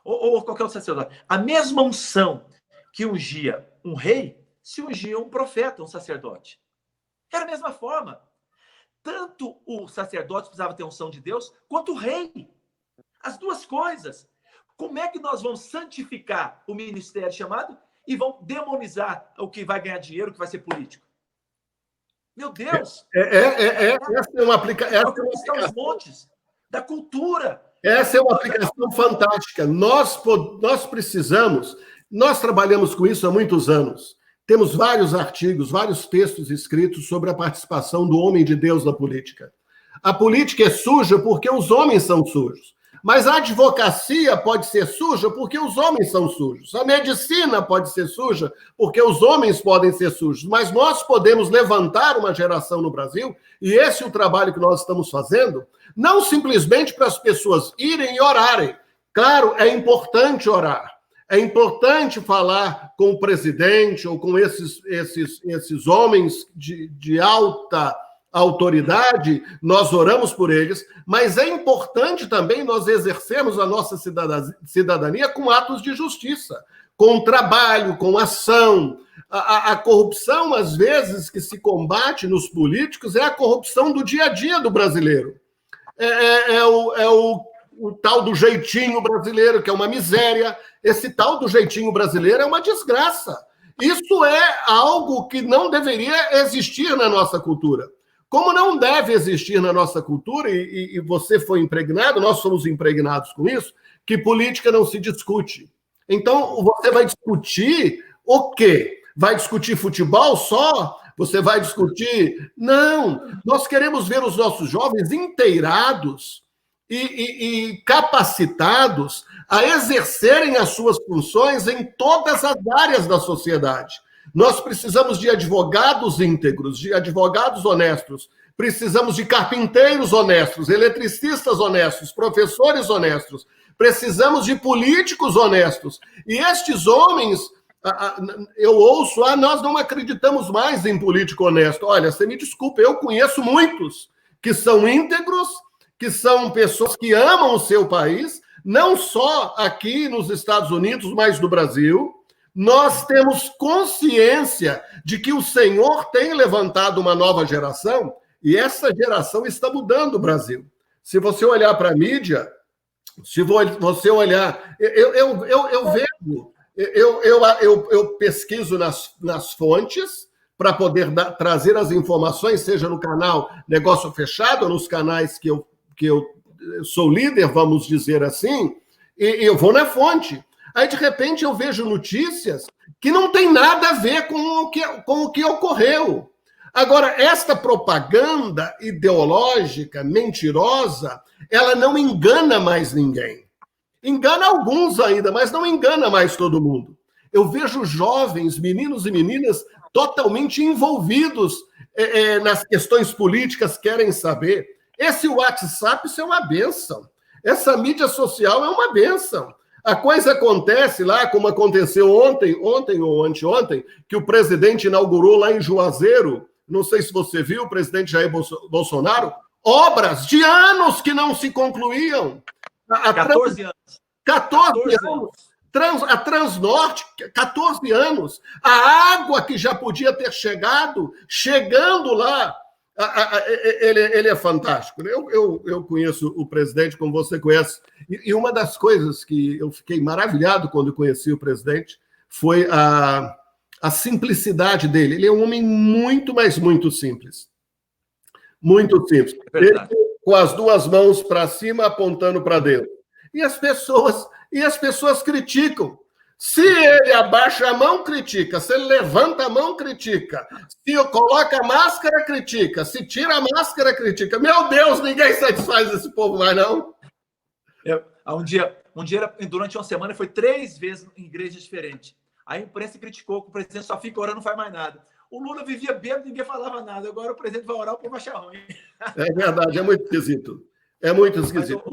ou qualquer outro sacerdote, a mesma unção que ungia um rei, se ungia um profeta, um sacerdote. Era a mesma forma. Tanto o sacerdote precisava ter a unção de Deus, quanto o rei. As duas coisas. Como é que nós vamos santificar o ministério chamado e vamos demonizar o que vai ganhar dinheiro, o que vai ser político? Meu Deus! Essa é uma aplicação. Os montes da cultura. Essa é uma aplicação fantástica. Nós precisamos, nós trabalhamos com isso há muitos anos. Temos vários artigos, vários textos escritos sobre a participação do homem de Deus na política. A política é suja porque os homens são sujos. Mas a advocacia pode ser suja porque os homens são sujos. A medicina pode ser suja porque os homens podem ser sujos. Mas nós podemos levantar uma geração no Brasil, e esse é o trabalho que nós estamos fazendo, não simplesmente para as pessoas irem e orarem. Claro, é importante orar. É importante falar com o presidente ou com esses homens de alta autoridade, nós oramos por eles, mas é importante também nós exercermos a nossa cidadania com atos de justiça, com trabalho, com ação. A corrupção, às vezes, que se combate nos políticos é a corrupção do dia a dia do brasileiro. O tal do jeitinho brasileiro, que é uma miséria. Esse tal do jeitinho brasileiro é uma desgraça. Isso é algo que não deveria existir na nossa cultura. Como não deve existir na nossa cultura, e você foi impregnado, nós somos impregnados com isso, que política não se discute. Então, você vai discutir o quê? Vai discutir futebol só? Você vai discutir... Não! Nós queremos ver os nossos jovens inteirados e capacitados a exercerem as suas funções em todas as áreas da sociedade. Nós precisamos de advogados íntegros, de advogados honestos, precisamos de carpinteiros honestos, eletricistas honestos, professores honestos, precisamos de políticos honestos. E estes homens, eu ouço, nós não acreditamos mais em político honesto. Olha, você me desculpa, eu conheço muitos que são íntegros, que são pessoas que amam o seu país, não só aqui nos Estados Unidos, mas no Brasil. Nós temos consciência de que o Senhor tem levantado uma nova geração e essa geração está mudando o Brasil. Se você olhar para a mídia, se você olhar... Eu vejo, eu pesquiso nas fontes para poder trazer as informações, seja no canal Negócio Fechado, ou nos canais que eu sou líder, vamos dizer assim, e eu vou na fonte. Aí, de repente, eu vejo notícias que não tem nada a ver com o que ocorreu. Agora, esta propaganda ideológica, mentirosa, ela não engana mais ninguém. Engana alguns ainda, mas não engana mais todo mundo. Eu vejo jovens, meninos e meninas, totalmente envolvidos nas questões políticas, querem saber. Esse WhatsApp, isso é uma bênção. Essa mídia social é uma bênção. A coisa acontece lá, como aconteceu ontem ou anteontem, que o presidente inaugurou lá em Juazeiro, não sei se você viu, o presidente Jair Bolsonaro, obras de anos que não se concluíam. 14 anos. 14 anos. A Transnorte, 14 anos. A água que já podia ter chegando lá, ele é fantástico. Eu conheço o presidente, como você conhece, e uma das coisas que eu fiquei maravilhado quando conheci o presidente foi a simplicidade dele. Ele é um homem muito, mas muito simples. Muito simples. Ele, com as duas mãos para cima, apontando para dentro. E as pessoas criticam. Se ele abaixa a mão, critica. Se ele levanta a mão, critica. Se coloca a máscara, critica. Se tira a máscara, critica. Meu Deus, ninguém satisfaz esse povo mais, não. Um dia, durante uma semana, foi 3 vezes em igrejas diferentes. A imprensa criticou que o presidente só fica orando, não faz mais nada. O Lula vivia bêbado, ninguém falava nada. Agora o presidente vai orar, o povo vai achar ruim. É verdade, é muito esquisito. É muito esquisito.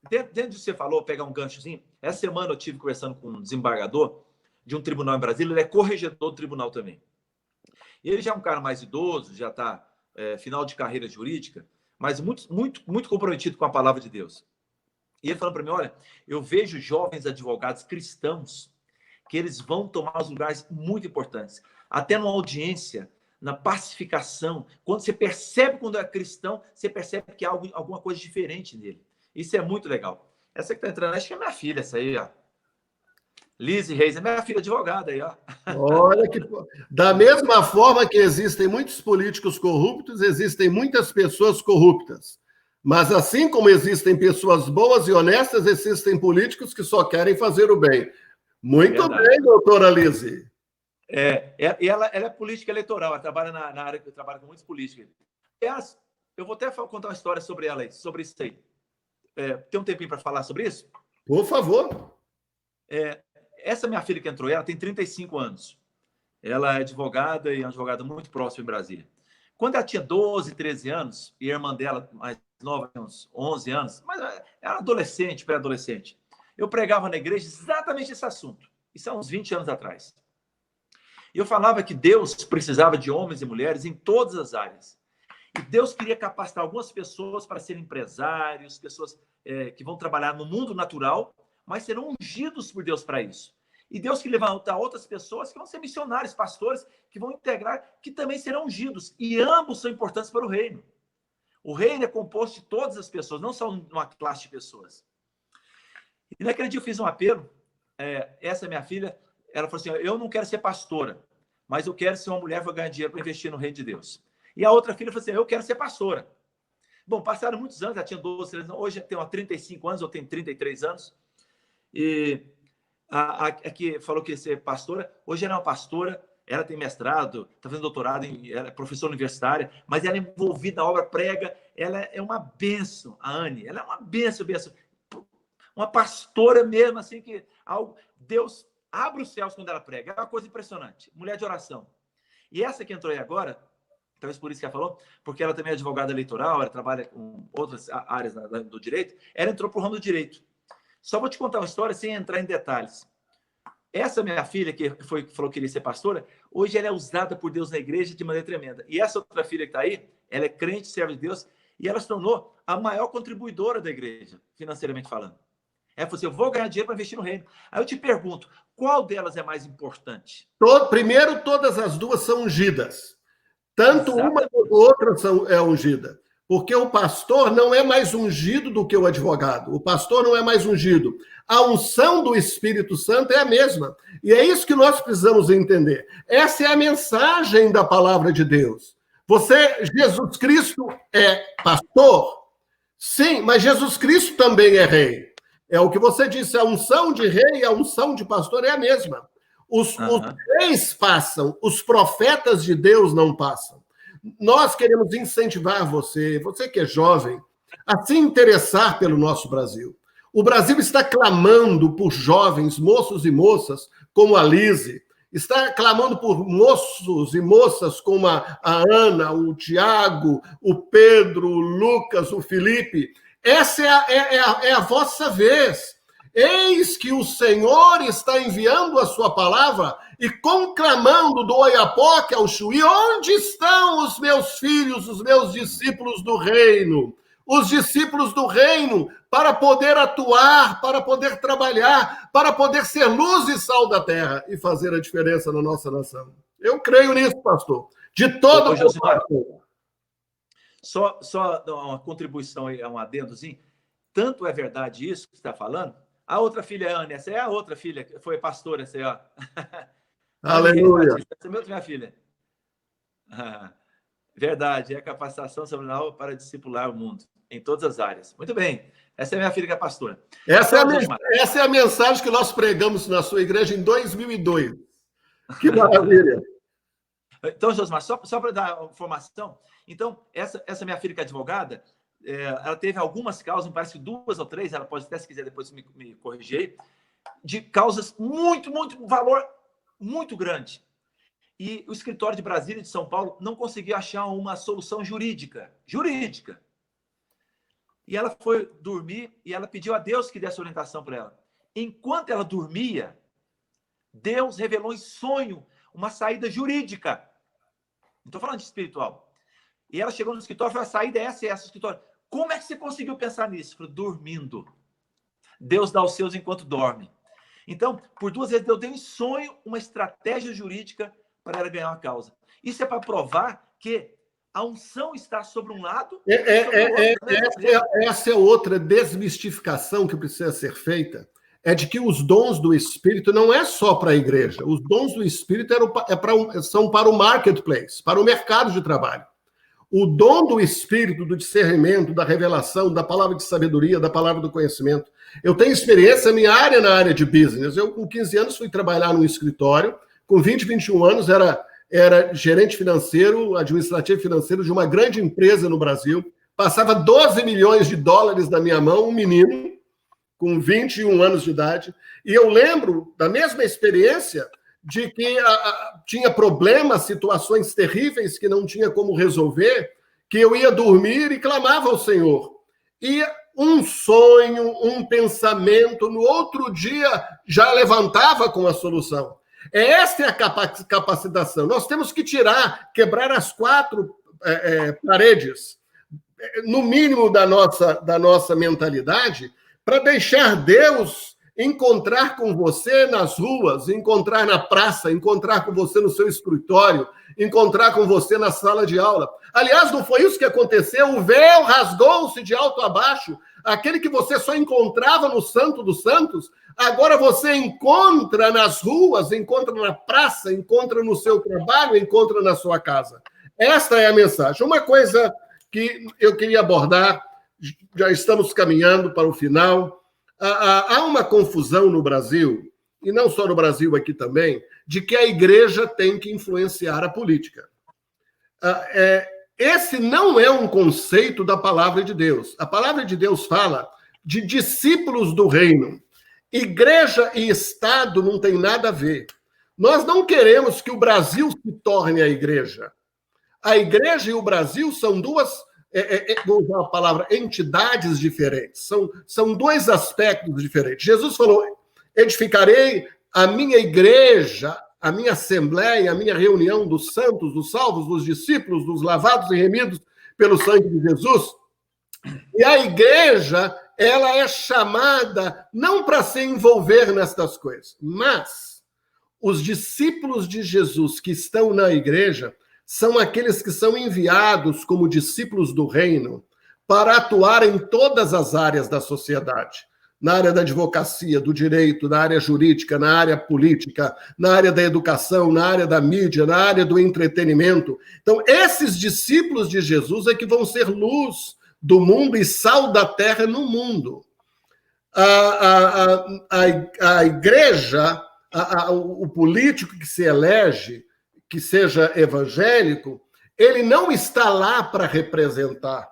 Dentro do que você falou, pegar um ganchozinho, essa semana eu estive conversando com um desembargador de um tribunal em Brasília, ele é corregedor do tribunal também. E ele já é um cara mais idoso, já está final de carreira jurídica, mas muito comprometido com a palavra de Deus. E ele falou para mim, olha, eu vejo jovens advogados cristãos que eles vão tomar os lugares muito importantes. Até numa audiência, na pacificação, quando você percebe quando é cristão, você percebe que há alguma coisa diferente nele. Isso é muito legal. Essa que está entrando, acho que é minha filha, essa aí, ó. Lizzie Reis, é minha filha advogada aí, ó. Olha que... Da mesma forma que existem muitos políticos corruptos, existem muitas pessoas corruptas. Mas assim como existem pessoas boas e honestas, existem políticos que só querem fazer o bem. Muito bem, doutora Lizzie. Ela é política eleitoral, ela trabalha na área que eu trabalho com muitos políticos. Eu vou até contar uma história sobre ela aí, sobre isso aí. Tem um tempinho para falar sobre isso? Por favor. Essa minha filha que entrou, ela tem 35 anos. Ela é advogada e é uma advogada muito próxima em Brasília. Quando ela tinha 12, 13 anos, e a irmã dela, mais nova, uns 11 anos, mas era adolescente, pré-adolescente, eu pregava na igreja exatamente esse assunto. Isso há uns 20 anos atrás. E eu falava que Deus precisava de homens e mulheres em todas as áreas. E Deus queria capacitar algumas pessoas para serem empresários, pessoas que vão trabalhar no mundo natural, mas serão ungidos por Deus para isso. E Deus queria levantar outras pessoas que vão ser missionários, pastores, que vão integrar, que também serão ungidos. E ambos são importantes para o reino. O reino é composto de todas as pessoas, não só uma classe de pessoas. E naquele dia eu fiz um apelo. Essa minha filha, ela falou assim, eu não quero ser pastora, mas eu quero ser uma mulher que vai ganhar dinheiro para investir no reino de Deus. E a outra filha falou assim, eu quero ser pastora. Bom, passaram muitos anos, ela tinha 12, 13 anos, hoje eu tenho 35 anos, eu tenho 33 anos. E a que falou que ia ser pastora, hoje ela é uma pastora, ela tem mestrado, está fazendo doutorado, ela é professora universitária, mas ela é envolvida na obra, prega, ela é uma bênção, a Anne, ela é uma bênção. Uma pastora mesmo, assim, que Deus abre os céus quando ela prega. É uma coisa impressionante. Mulher de oração. E essa que entrou aí agora, talvez por isso que ela falou, porque ela também é advogada eleitoral, ela trabalha com outras áreas do direito, ela entrou para o ramo do direito. Só vou te contar uma história sem entrar em detalhes. Essa minha filha, que falou que queria ser pastora, hoje ela é usada por Deus na igreja de maneira tremenda. E essa outra filha que está aí, ela é crente, serva de Deus, e ela se tornou a maior contribuidora da igreja, financeiramente falando. Ela falou assim, eu vou ganhar dinheiro para investir no reino. Aí eu te pergunto, qual delas é mais importante? Primeiro, todas as duas são ungidas. Tanto uma quanto outra é ungida. Porque o pastor não é mais ungido do que o advogado. O pastor não é mais ungido. A unção do Espírito Santo é a mesma. E é isso que nós precisamos entender. Essa é a mensagem da palavra de Deus. Jesus Cristo é pastor? Sim, mas Jesus Cristo também é rei. É o que você disse, a unção de rei e a unção de pastor é a mesma. Os reis passam, os profetas de Deus não passam. Nós queremos incentivar você que é jovem, a se interessar pelo nosso Brasil. O Brasil está clamando por jovens, moços e moças, como a Lizzie, está clamando por moços e moças como a Ana, o Tiago, o Pedro, o Lucas, o Felipe. Essa é a vossa vez. Eis que o Senhor está enviando a sua palavra e conclamando do Oiapoque ao Chuí, onde estão os meus filhos, os meus discípulos do reino? os discípulos do reino para poder atuar, para poder trabalhar, para poder ser luz e sal da terra e fazer a diferença na nossa nação. Eu creio nisso, pastor. De todo o coração. Só uma contribuição aí, um adendozinho. Tanto é verdade isso que você está falando. A outra filha, Ana, essa é a outra filha, que foi pastora, essa aí, ó. Aleluia. Essa é minha filha. Verdade, é a capacitação sobrenatural para discipular o mundo, em todas as áreas. Muito bem. Essa é minha filha que é pastora. Essa é a mensagem que nós pregamos na sua igreja em 2002. Que maravilha. Então, Josmar, só para dar informação, então, essa minha filha que é advogada, ela teve algumas causas, me parece que 2 ou 3, ela pode até, se quiser, depois me corrigir, de causas muito valor muito grande. E o escritório de Brasília e de São Paulo não conseguiu achar uma solução jurídica. E ela foi dormir e ela pediu a Deus que desse orientação para ela. Enquanto ela dormia, Deus revelou em sonho uma saída jurídica. Não estou falando de espiritual. E ela chegou no escritório e falou, a saída é essa, escritório. Como é que você conseguiu pensar nisso? Falei, dormindo. Deus dá os seus enquanto dorme. Então, por 2 vezes, Deus deu em sonho uma estratégia jurídica para ela ganhar uma causa. Isso é para provar que a unção está sobre um lado... Essa é outra desmistificação que precisa ser feita, é de que os dons do Espírito não é só para a igreja. Os dons do Espírito são para o marketplace, para o mercado de trabalho. O dom do Espírito, do discernimento, da revelação, da palavra de sabedoria, da palavra do conhecimento. Eu tenho experiência, minha área na área de business. Eu, com 15 anos, fui trabalhar num escritório. Com 20, 21 anos, era gerente financeiro, administrativo financeiro de uma grande empresa no Brasil. Passava 12 milhões de dólares na minha mão, um menino, com 21 anos de idade. E eu lembro da mesma experiência de que tinha problemas, situações terríveis que não tinha como resolver, que eu ia dormir e clamava ao Senhor. E um sonho, um pensamento, no outro dia já levantava com a solução. Esta é a capacitação. Nós temos que quebrar as 4 paredes, no mínimo da nossa mentalidade, para deixar Deus encontrar com você nas ruas, encontrar na praça, encontrar com você no seu escritório, encontrar com você na sala de aula. Aliás, não foi isso que aconteceu? O véu rasgou-se de alto a baixo. Aquele que você só encontrava no Santo dos Santos, agora você encontra nas ruas, encontra na praça, encontra no seu trabalho, encontra na sua casa. Esta é a mensagem. Uma coisa que eu queria abordar, já estamos caminhando para o final. Há uma confusão no Brasil, e não só no Brasil, aqui também, de que a igreja tem que influenciar a política. Esse não é um conceito da palavra de Deus. A palavra de Deus fala de discípulos do reino. Igreja e Estado não tem nada a ver. Nós não queremos que o Brasil se torne a igreja. A igreja e o Brasil são duas... vou usar a palavra, entidades diferentes. São 2 aspectos diferentes. Jesus falou, edificarei a minha igreja, a minha assembleia, a minha reunião dos santos, dos salvos, dos discípulos, dos lavados e remidos pelo sangue de Jesus. E a igreja, ela é chamada não para se envolver nestas coisas, mas os discípulos de Jesus que estão na igreja são aqueles que são enviados como discípulos do reino para atuar em todas as áreas da sociedade. Na área da advocacia, do direito, na área jurídica, na área política, na área da educação, na área da mídia, na área do entretenimento. Então, esses discípulos de Jesus é que vão ser luz do mundo e sal da terra no mundo. A igreja, o político que se elege, que seja evangélico, ele não está lá para representar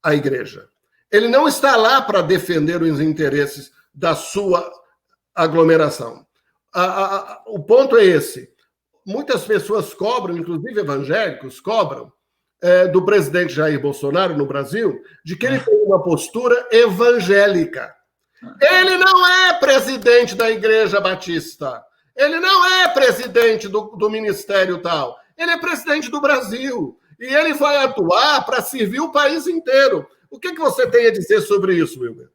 a igreja. Ele não está lá para defender os interesses da sua aglomeração. O ponto é esse. Muitas pessoas cobram, inclusive evangélicos, cobram do presidente Jair Bolsonaro no Brasil, de que ele tem uma postura evangélica. Ele não é presidente da Igreja Batista. Ele não é presidente do ministério tal. Ele é presidente do Brasil. E ele vai atuar para servir o país inteiro. O que você tem a dizer sobre isso, Wilber?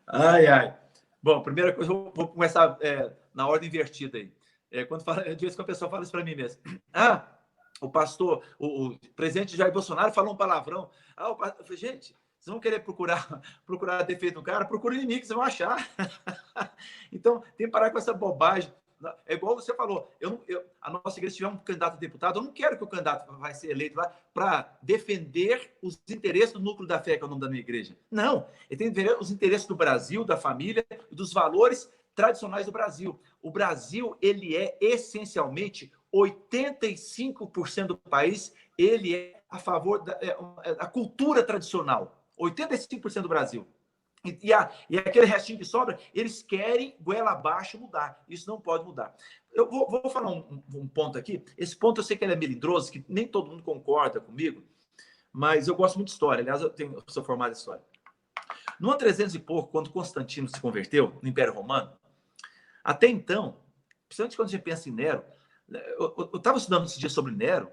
Ai. Bom, primeira coisa, eu vou começar na ordem invertida aí. De vez que a pessoa fala isso para mim mesmo. O pastor, o presidente Jair Bolsonaro falou um palavrão. Eu falei, gente, vocês vão querer procurar defeito no cara? Procura inimigo, que vocês vão achar. Então, tem que parar com essa bobagem. É igual você falou, a nossa igreja, se tiver um candidato a deputado, eu não quero que o candidato vai ser eleito lá para defender os interesses do núcleo da fé, que é o nome da minha igreja. Não, ele tem que defender os interesses do Brasil, da família, dos valores tradicionais do Brasil. O Brasil, ele é essencialmente 85% do país, ele é a favor da cultura tradicional. 85% do Brasil. E aquele restinho que sobra, eles querem, goela abaixo, mudar. Isso não pode mudar. Eu vou falar um ponto aqui. Esse ponto eu sei que ele é melindroso, que nem todo mundo concorda comigo, mas eu gosto muito de história. Aliás, eu sou formado em história. No ano 300 e pouco, quando Constantino se converteu no Império Romano, até então, principalmente quando a gente pensa em Nero, eu estava estudando esse dia sobre Nero,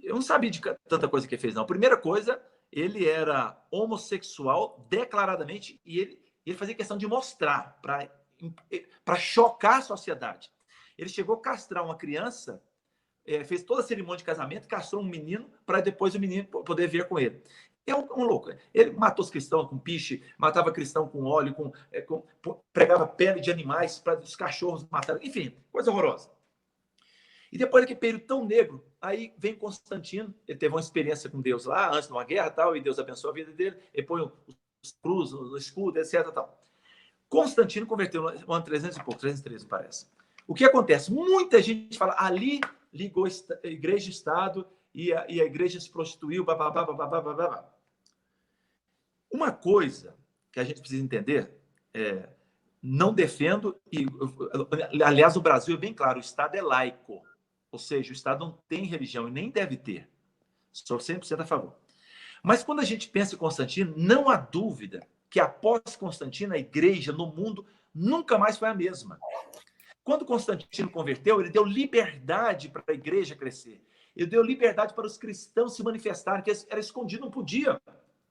eu não sabia de tanta coisa que ele fez, não. A primeira coisa, ele era homossexual declaradamente e ele fazia questão de mostrar para chocar a sociedade. Ele chegou a castrar uma criança, fez toda a cerimônia de casamento, castrou um menino para depois o menino poder vir com ele. É um louco. Ele matou os cristãos com piche, matava cristão com óleo, pregava pele de animais para os cachorros matarem. Enfim, coisa horrorosa. E depois daquele período tão negro, aí vem Constantino, ele teve uma experiência com Deus lá, antes de uma guerra e tal, e Deus abençoou a vida dele, ele põe os cruzes, o escudo, etc. Tal. Constantino converteu no ano 300 e pouco, 313, parece. O que acontece? Muita gente fala, ali ligou igreja e Estado, e a igreja se prostituiu, babá. Uma coisa que a gente precisa entender não defendo, aliás, o Brasil é bem claro, o Estado é laico. Ou seja, o Estado não tem religião e nem deve ter. Sou 100% a favor. Mas quando a gente pensa em Constantino, não há dúvida que após Constantino, a igreja no mundo nunca mais foi a mesma. Quando Constantino converteu, ele deu liberdade para a igreja crescer. Ele deu liberdade para os cristãos se manifestarem, que era escondido,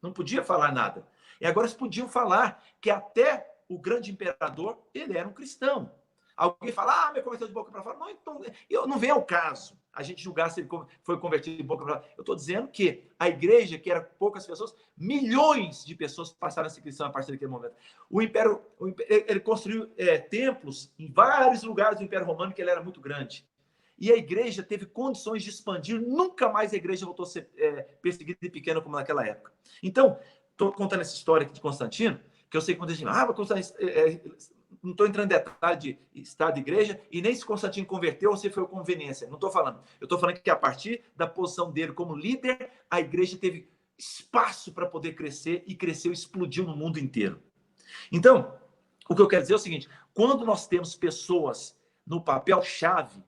não podia falar nada. E agora eles podiam falar que até o grande imperador, ele era um cristão. Alguém fala, me converteu de boca para fora. Não, então, não vem ao caso a gente julgar se ele foi convertido de boca para fora. Eu estou dizendo que a igreja, que era poucas pessoas, milhões de pessoas passaram a ser cristãs a partir daquele momento. O Império, ele construiu templos em vários lugares do Império Romano, que ele era muito grande. E a igreja teve condições de expandir. Nunca mais a igreja voltou a ser perseguida e pequena como naquela época. Então, estou contando essa história aqui de Constantino, que eu sei que quando a gente não estou entrando em detalhe de Estado e igreja, e nem se Constantino converteu ou se foi conveniência. Não estou falando. Eu estou falando que a partir da posição dele como líder, a igreja teve espaço para poder crescer e cresceu e explodiu no mundo inteiro. Então, o que eu quero dizer é o seguinte, quando nós temos pessoas no papel-chave,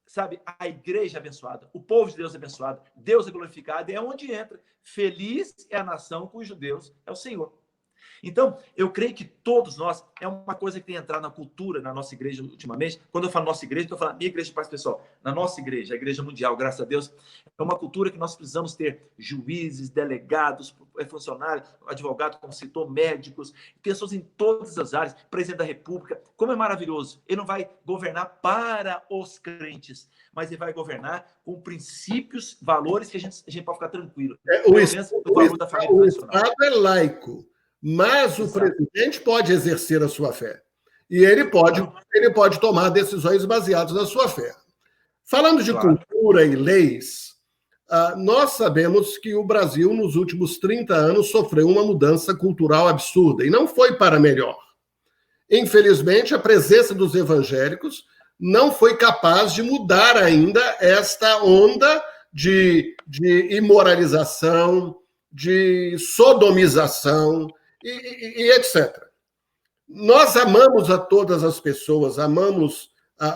sabe, a igreja é abençoada, o povo de Deus é abençoado, Deus é glorificado, é onde entra. Feliz é a nação cujo Deus é o Senhor. Então, eu creio que todos nós, é uma coisa que tem entrado na cultura, na nossa igreja ultimamente. Quando eu falo nossa igreja, estou falando minha igreja de paz pessoal. Na nossa igreja, a igreja mundial, graças a Deus, é uma cultura que nós precisamos ter juízes, delegados, funcionários, advogados, como citou, médicos, pessoas em todas as áreas, presidente da República. Como é maravilhoso. Ele não vai governar para os crentes, mas ele vai governar com princípios, valores que a gente pode ficar tranquilo. O Estado é laico. Mas o presidente pode exercer a sua fé. E ele pode tomar decisões baseadas na sua fé. Falando de cultura e leis, nós sabemos que o Brasil, nos últimos 30 anos, sofreu uma mudança cultural absurda. E não foi para melhor. Infelizmente, a presença dos evangélicos não foi capaz de mudar ainda esta onda de imoralização, de sodomização, e etc. Nós amamos a todas as pessoas, amamos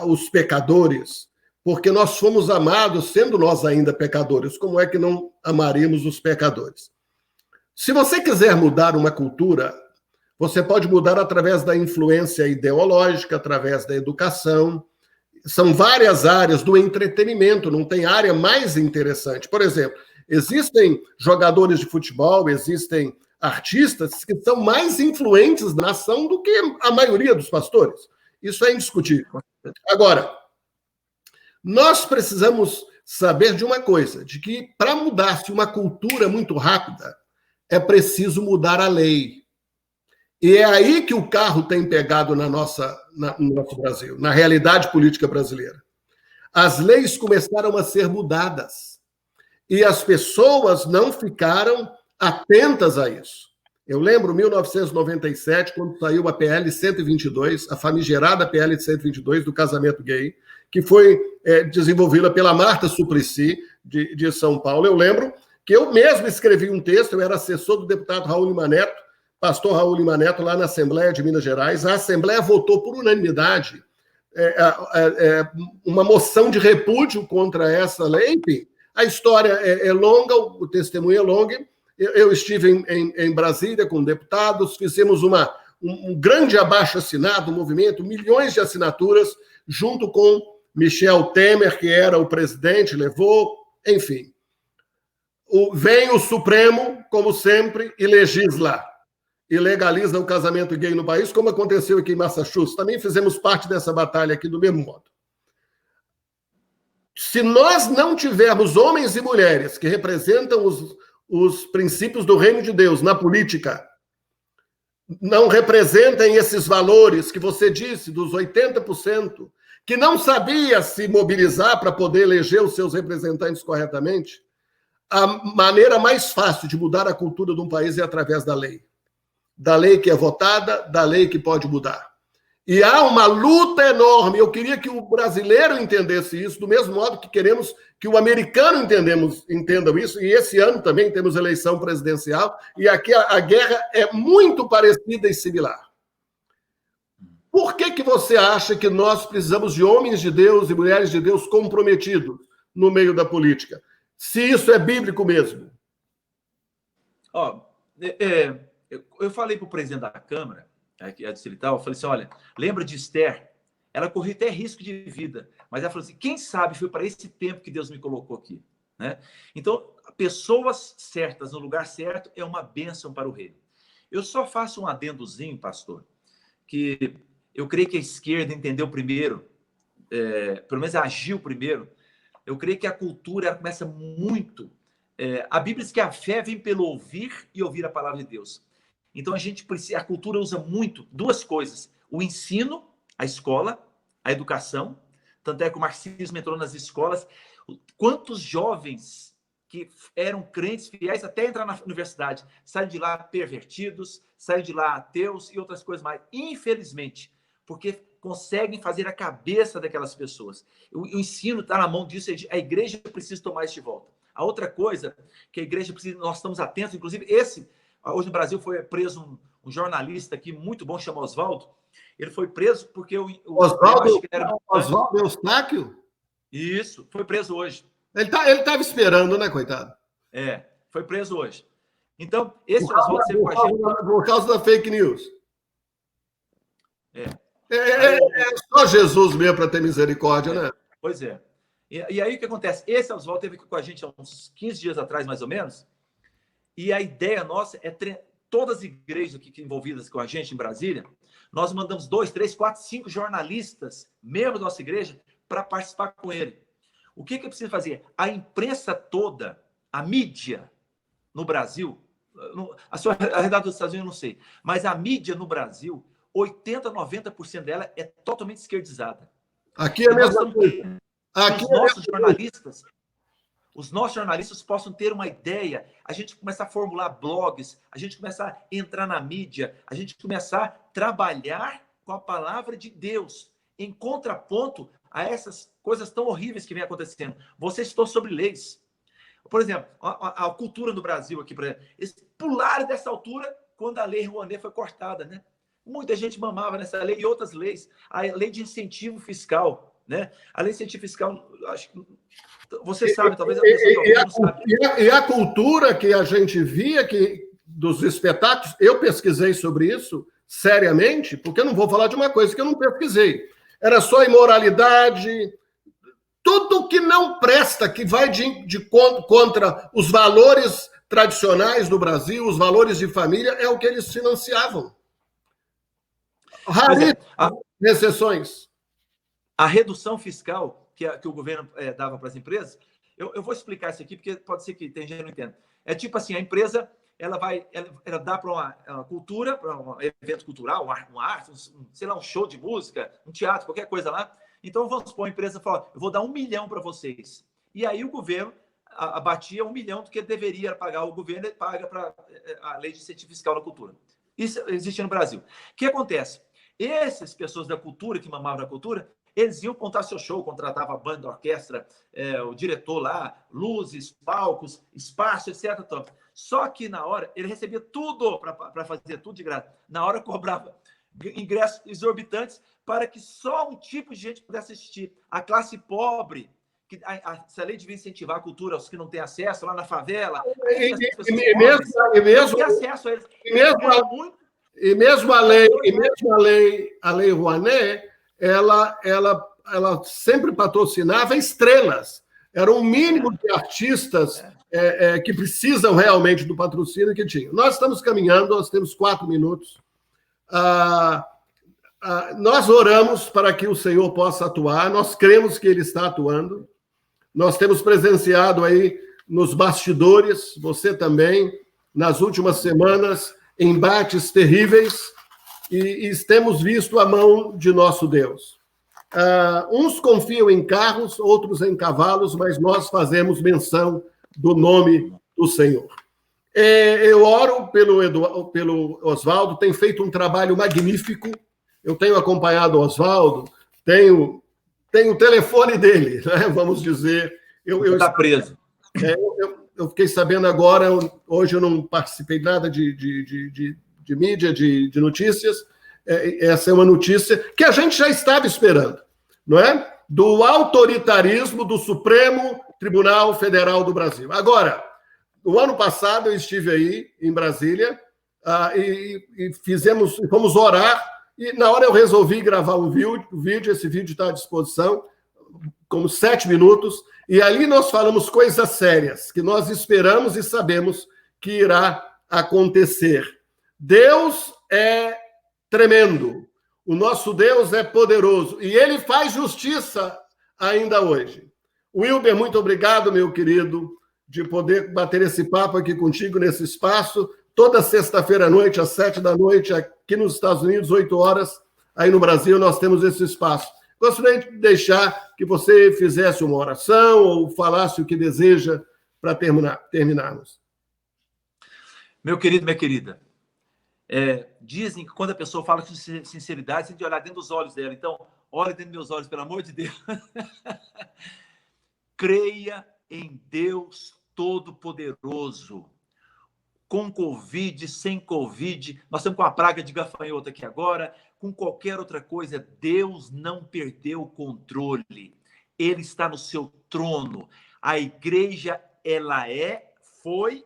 os pecadores, porque nós fomos amados sendo nós ainda pecadores. Como é que não amaríamos os pecadores? Se você quiser mudar uma cultura, você pode mudar através da influência ideológica, através da educação. São várias áreas do entretenimento, não tem área mais interessante. Por exemplo, Existem jogadores de futebol, existem artistas que são mais influentes na nação do que a maioria dos pastores. Isso é indiscutível. Agora, nós precisamos saber de uma coisa, de que para mudar-se uma cultura muito rápida, é preciso mudar a lei. E é aí que o carro tem pegado no nosso Brasil, na realidade política brasileira. As leis começaram a ser mudadas e as pessoas não ficaram atentas a isso. Eu lembro, em 1997, quando saiu a PL 122, a famigerada PL 122 do casamento gay, que foi desenvolvida pela Marta Suplicy, de São Paulo. Eu lembro que eu mesmo escrevi um texto, eu era assessor do deputado Raul Lima Neto, pastor Raul Lima Neto, lá na Assembleia de Minas Gerais. A Assembleia votou por unanimidade uma moção de repúdio contra essa lei. Enfim, a história é longa, o testemunho é longo. Eu estive em Brasília com deputados, fizemos um grande abaixo-assinado, um movimento, milhões de assinaturas, junto com Michel Temer, que era o presidente, levou, enfim. Vem o Supremo, como sempre, e legisla, e legaliza o casamento gay no país, como aconteceu aqui em Massachusetts. Também fizemos parte dessa batalha aqui do mesmo modo. Se nós não tivermos homens e mulheres que representam os princípios do reino de Deus na política, não representem esses valores que você disse, dos 80%, que não sabia se mobilizar para poder eleger os seus representantes corretamente, a maneira mais fácil de mudar a cultura de um país é através da lei. Da lei que é votada, da lei que pode mudar. E há uma luta enorme. Eu queria que o brasileiro entendesse isso, do mesmo modo que queremos que o americano entenda isso. E esse ano também temos eleição presidencial, e aqui a guerra é muito parecida e similar. Por que você acha que nós precisamos de homens de Deus e mulheres de Deus comprometidos no meio da política? Se isso é bíblico mesmo. Eu falei para o presidente da Câmara, aqui, a distrital, eu falei assim, olha, lembra de Esther? Ela corria até risco de vida, mas ela falou assim, quem sabe foi para esse tempo que Deus me colocou aqui. Né? Então, pessoas certas no lugar certo é uma bênção para o reino. Eu só faço um adendozinho, pastor, que eu creio que a esquerda entendeu primeiro, pelo menos agiu primeiro. Eu creio que a cultura ela começa muito. A Bíblia diz que a fé vem pelo ouvir e ouvir a palavra de Deus. Então a cultura usa muito duas coisas: o ensino, a escola, a educação. Tanto é que o marxismo entrou nas escolas. Quantos jovens que eram crentes fiéis até entrar na universidade saem de lá pervertidos, saem de lá ateus e outras coisas mais. Infelizmente, porque conseguem fazer a cabeça daquelas pessoas. O ensino está na mão disso, a igreja precisa tomar isso de volta. A outra coisa que a igreja precisa, nós estamos atentos, inclusive hoje no Brasil foi preso um jornalista aqui muito bom, chama Oswaldo. Ele foi preso porque Oswaldo Eustáquio? Isso, foi preso hoje. Ele estava esperando, né, coitado? Foi preso hoje. Então, esse Oswaldo sempre com a gente. Por causa da fake news. É só Jesus mesmo para ter misericórdia, né? Pois é. E aí o que acontece? Esse Oswaldo esteve aqui com a gente há uns 15 dias atrás, mais ou menos, e a ideia nossa é todas as igrejas aqui envolvidas com a gente em Brasília, nós mandamos 2, 3, 4, 5 jornalistas, membros da nossa igreja, para participar com ele. O que é preciso fazer? A imprensa toda, a mídia no Brasil, a realidade dos Estados Unidos eu não sei, mas a mídia no Brasil, 80%, 90% dela é totalmente esquerdizada. Aqui é a mesma coisa. Os nossos jornalistas possam ter uma ideia, a gente começar a formular blogs, a gente começar a entrar na mídia, a gente começar a trabalhar com a palavra de Deus, em contraponto a essas coisas tão horríveis que vem acontecendo. Vocês estão sobre leis. Por exemplo, a cultura no Brasil aqui, por exemplo, eles pularam dessa altura quando a lei Rouanet foi cortada, né? Muita gente mamava nessa lei e outras leis. A lei de incentivo fiscal, né? A lei de incentivo fiscal, acho que você sabe, talvez a pessoa não sabe. E a cultura que a gente via dos espetáculos, eu pesquisei sobre isso seriamente, porque eu não vou falar de uma coisa que eu não pesquisei. Era só imoralidade, tudo que não presta, que vai contra os valores tradicionais do Brasil, os valores de família, é o que eles financiavam. Raríssimas exceções. A redução fiscal que o governo dava para as empresas, eu vou explicar isso aqui, porque pode ser que tem gente que não entenda. É tipo assim, a empresa ela dá para uma cultura, para um evento cultural, uma arte, sei lá, um show de música, um teatro, qualquer coisa lá. Então, vamos supor, a empresa fala, eu vou dar 1 milhão para vocês. E aí o governo abatia 1 milhão do que deveria pagar o governo, ele paga para a lei de incentivo fiscal na cultura. Isso existe no Brasil. O que acontece? Essas pessoas da cultura, que mamavam da cultura, eles iam montar seu show, contratavam a banda, a orquestra, o diretor lá, luzes, palcos, espaço, etc. Só que na hora, ele recebia tudo para fazer tudo de graça. Na hora, cobrava ingressos exorbitantes para que só um tipo de gente pudesse assistir. A classe pobre, que essa lei devia incentivar a cultura, os que não têm acesso, lá na favela. E mesmo a lei Rouanet, ela sempre patrocinava estrelas. Era um mínimo de artistas que precisam realmente do patrocínio que tinham. Nós estamos caminhando, nós temos 4 minutos. Nós oramos para que o Senhor possa atuar, nós cremos que Ele está atuando. Nós temos presenciado aí nos bastidores, você também, nas últimas semanas, embates terríveis, e temos visto a mão de nosso Deus. Uns confiam em carros, outros em cavalos, mas nós fazemos menção do nome do Senhor. Eu oro pelo Oswaldo, tem feito um trabalho magnífico. Eu tenho acompanhado o Oswaldo, tenho o telefone dele, né? Vamos dizer. Está preso. Eu fiquei sabendo agora, hoje eu não participei nada de mídia, de notícias. Essa é uma notícia que a gente já estava esperando, não é? Do autoritarismo do Supremo Tribunal Federal do Brasil. Agora, no ano passado eu estive aí em Brasília e fomos orar, e na hora eu resolvi gravar um vídeo, esse vídeo está à disposição, como 7 minutos, e ali nós falamos coisas sérias, que nós esperamos e sabemos que irá acontecer. Deus é tremendo, o nosso Deus é poderoso, e Ele faz justiça ainda hoje. Wilber, muito obrigado, meu querido, de poder bater esse papo aqui contigo nesse espaço, toda sexta-feira à noite, às 7 da noite, aqui nos Estados Unidos, 8 horas, aí no Brasil nós temos esse espaço. Gostaria de deixar que você fizesse uma oração ou falasse o que deseja para terminarmos. Meu querido, minha querida, dizem que quando a pessoa fala com sinceridade, você tem de olhar dentro dos olhos dela. Então, olhe dentro dos meus olhos, pelo amor de Deus. Creia em Deus Todo-Poderoso. Com Covid, sem Covid, nós estamos com a praga de gafanhoto aqui agora, com qualquer outra coisa, Deus não perdeu o controle. Ele está no seu trono. A igreja, ela foi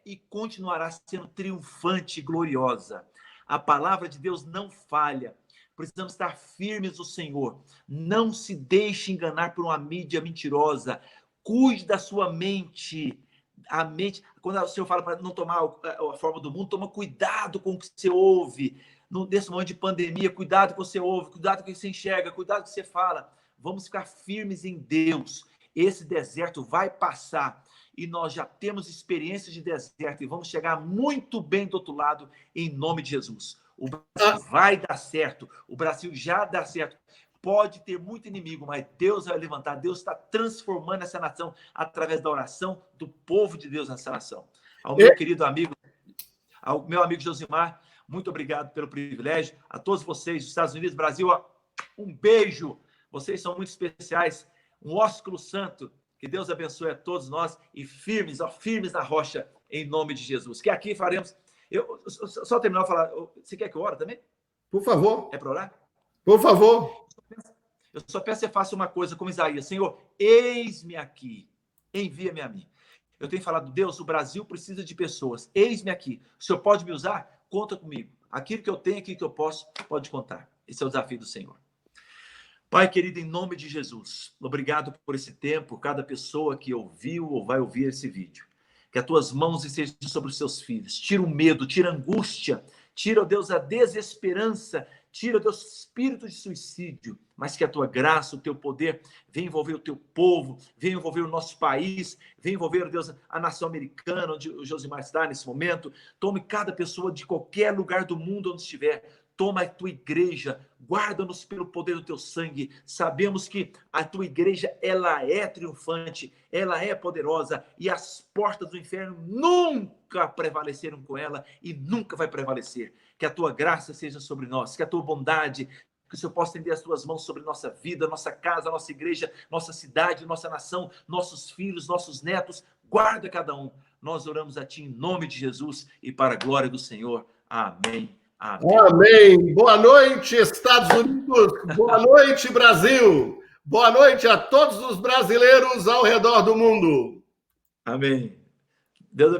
e continuará sendo triunfante e gloriosa. A palavra de Deus não falha. Precisamos estar firmes no Senhor. Não se deixe enganar por uma mídia mentirosa. Cuide da sua mente. A mente, quando o Senhor fala para não tomar a forma do mundo, toma cuidado com o que você ouve. Nesse momento de pandemia, cuidado com o que você ouve, cuidado com o que você enxerga, cuidado com o que você fala. Vamos ficar firmes em Deus. Esse deserto vai passar e nós já temos experiência de deserto e vamos chegar muito bem do outro lado em nome de Jesus. O Brasil vai dar certo, o Brasil já dá certo. Pode ter muito inimigo, mas Deus vai levantar. Deus está transformando essa nação através da oração do povo de Deus nessa nação. Ao meu querido amigo, ao meu amigo Josimar, muito obrigado pelo privilégio. A todos vocês, dos Estados Unidos, Brasil, um beijo. Vocês são muito especiais. Um ósculo santo. Que Deus abençoe a todos nós e firmes na rocha, em nome de Jesus. Que aqui faremos... só terminar de falar... Você quer que eu ore também? Por favor. É para orar? Por favor. Eu só peço que você faça uma coisa como Isaías. Senhor, eis-me aqui. Envia-me a mim. Eu tenho falado, Deus, o Brasil precisa de pessoas. Eis-me aqui. O Senhor pode me usar? Conta comigo. Aquilo que eu tenho, aquilo que eu posso, pode contar. Esse é o desafio do Senhor. Pai querido, em nome de Jesus, obrigado por esse tempo, cada pessoa que ouviu ou vai ouvir esse vídeo. Que as tuas mãos estejam sobre os seus filhos. Tira o medo, tira a angústia, tira, ó Deus, a desesperança, tira, ó Deus, o espírito de suicídio, mas que a tua graça, o teu poder venha envolver o teu povo, venha envolver o nosso país, venha envolver, ó Deus, a nação americana, onde o Josimar está nesse momento. Tome cada pessoa de qualquer lugar do mundo onde estiver. Toma a tua igreja, guarda-nos pelo poder do teu sangue. Sabemos que a tua igreja, ela é triunfante, ela é poderosa, e as portas do inferno nunca prevaleceram com ela e nunca vai prevalecer. Que a tua graça seja sobre nós, que a tua bondade, que o Senhor possa estender as tuas mãos sobre nossa vida, nossa casa, nossa igreja, nossa cidade, nossa nação, nossos filhos, nossos netos. Guarda cada um. Nós oramos a ti em nome de Jesus e para a glória do Senhor. Amém. Amém. Amém. Boa noite, Estados Unidos. Boa noite, Brasil. Boa noite a todos os brasileiros ao redor do mundo. Amém. Deus abençoe.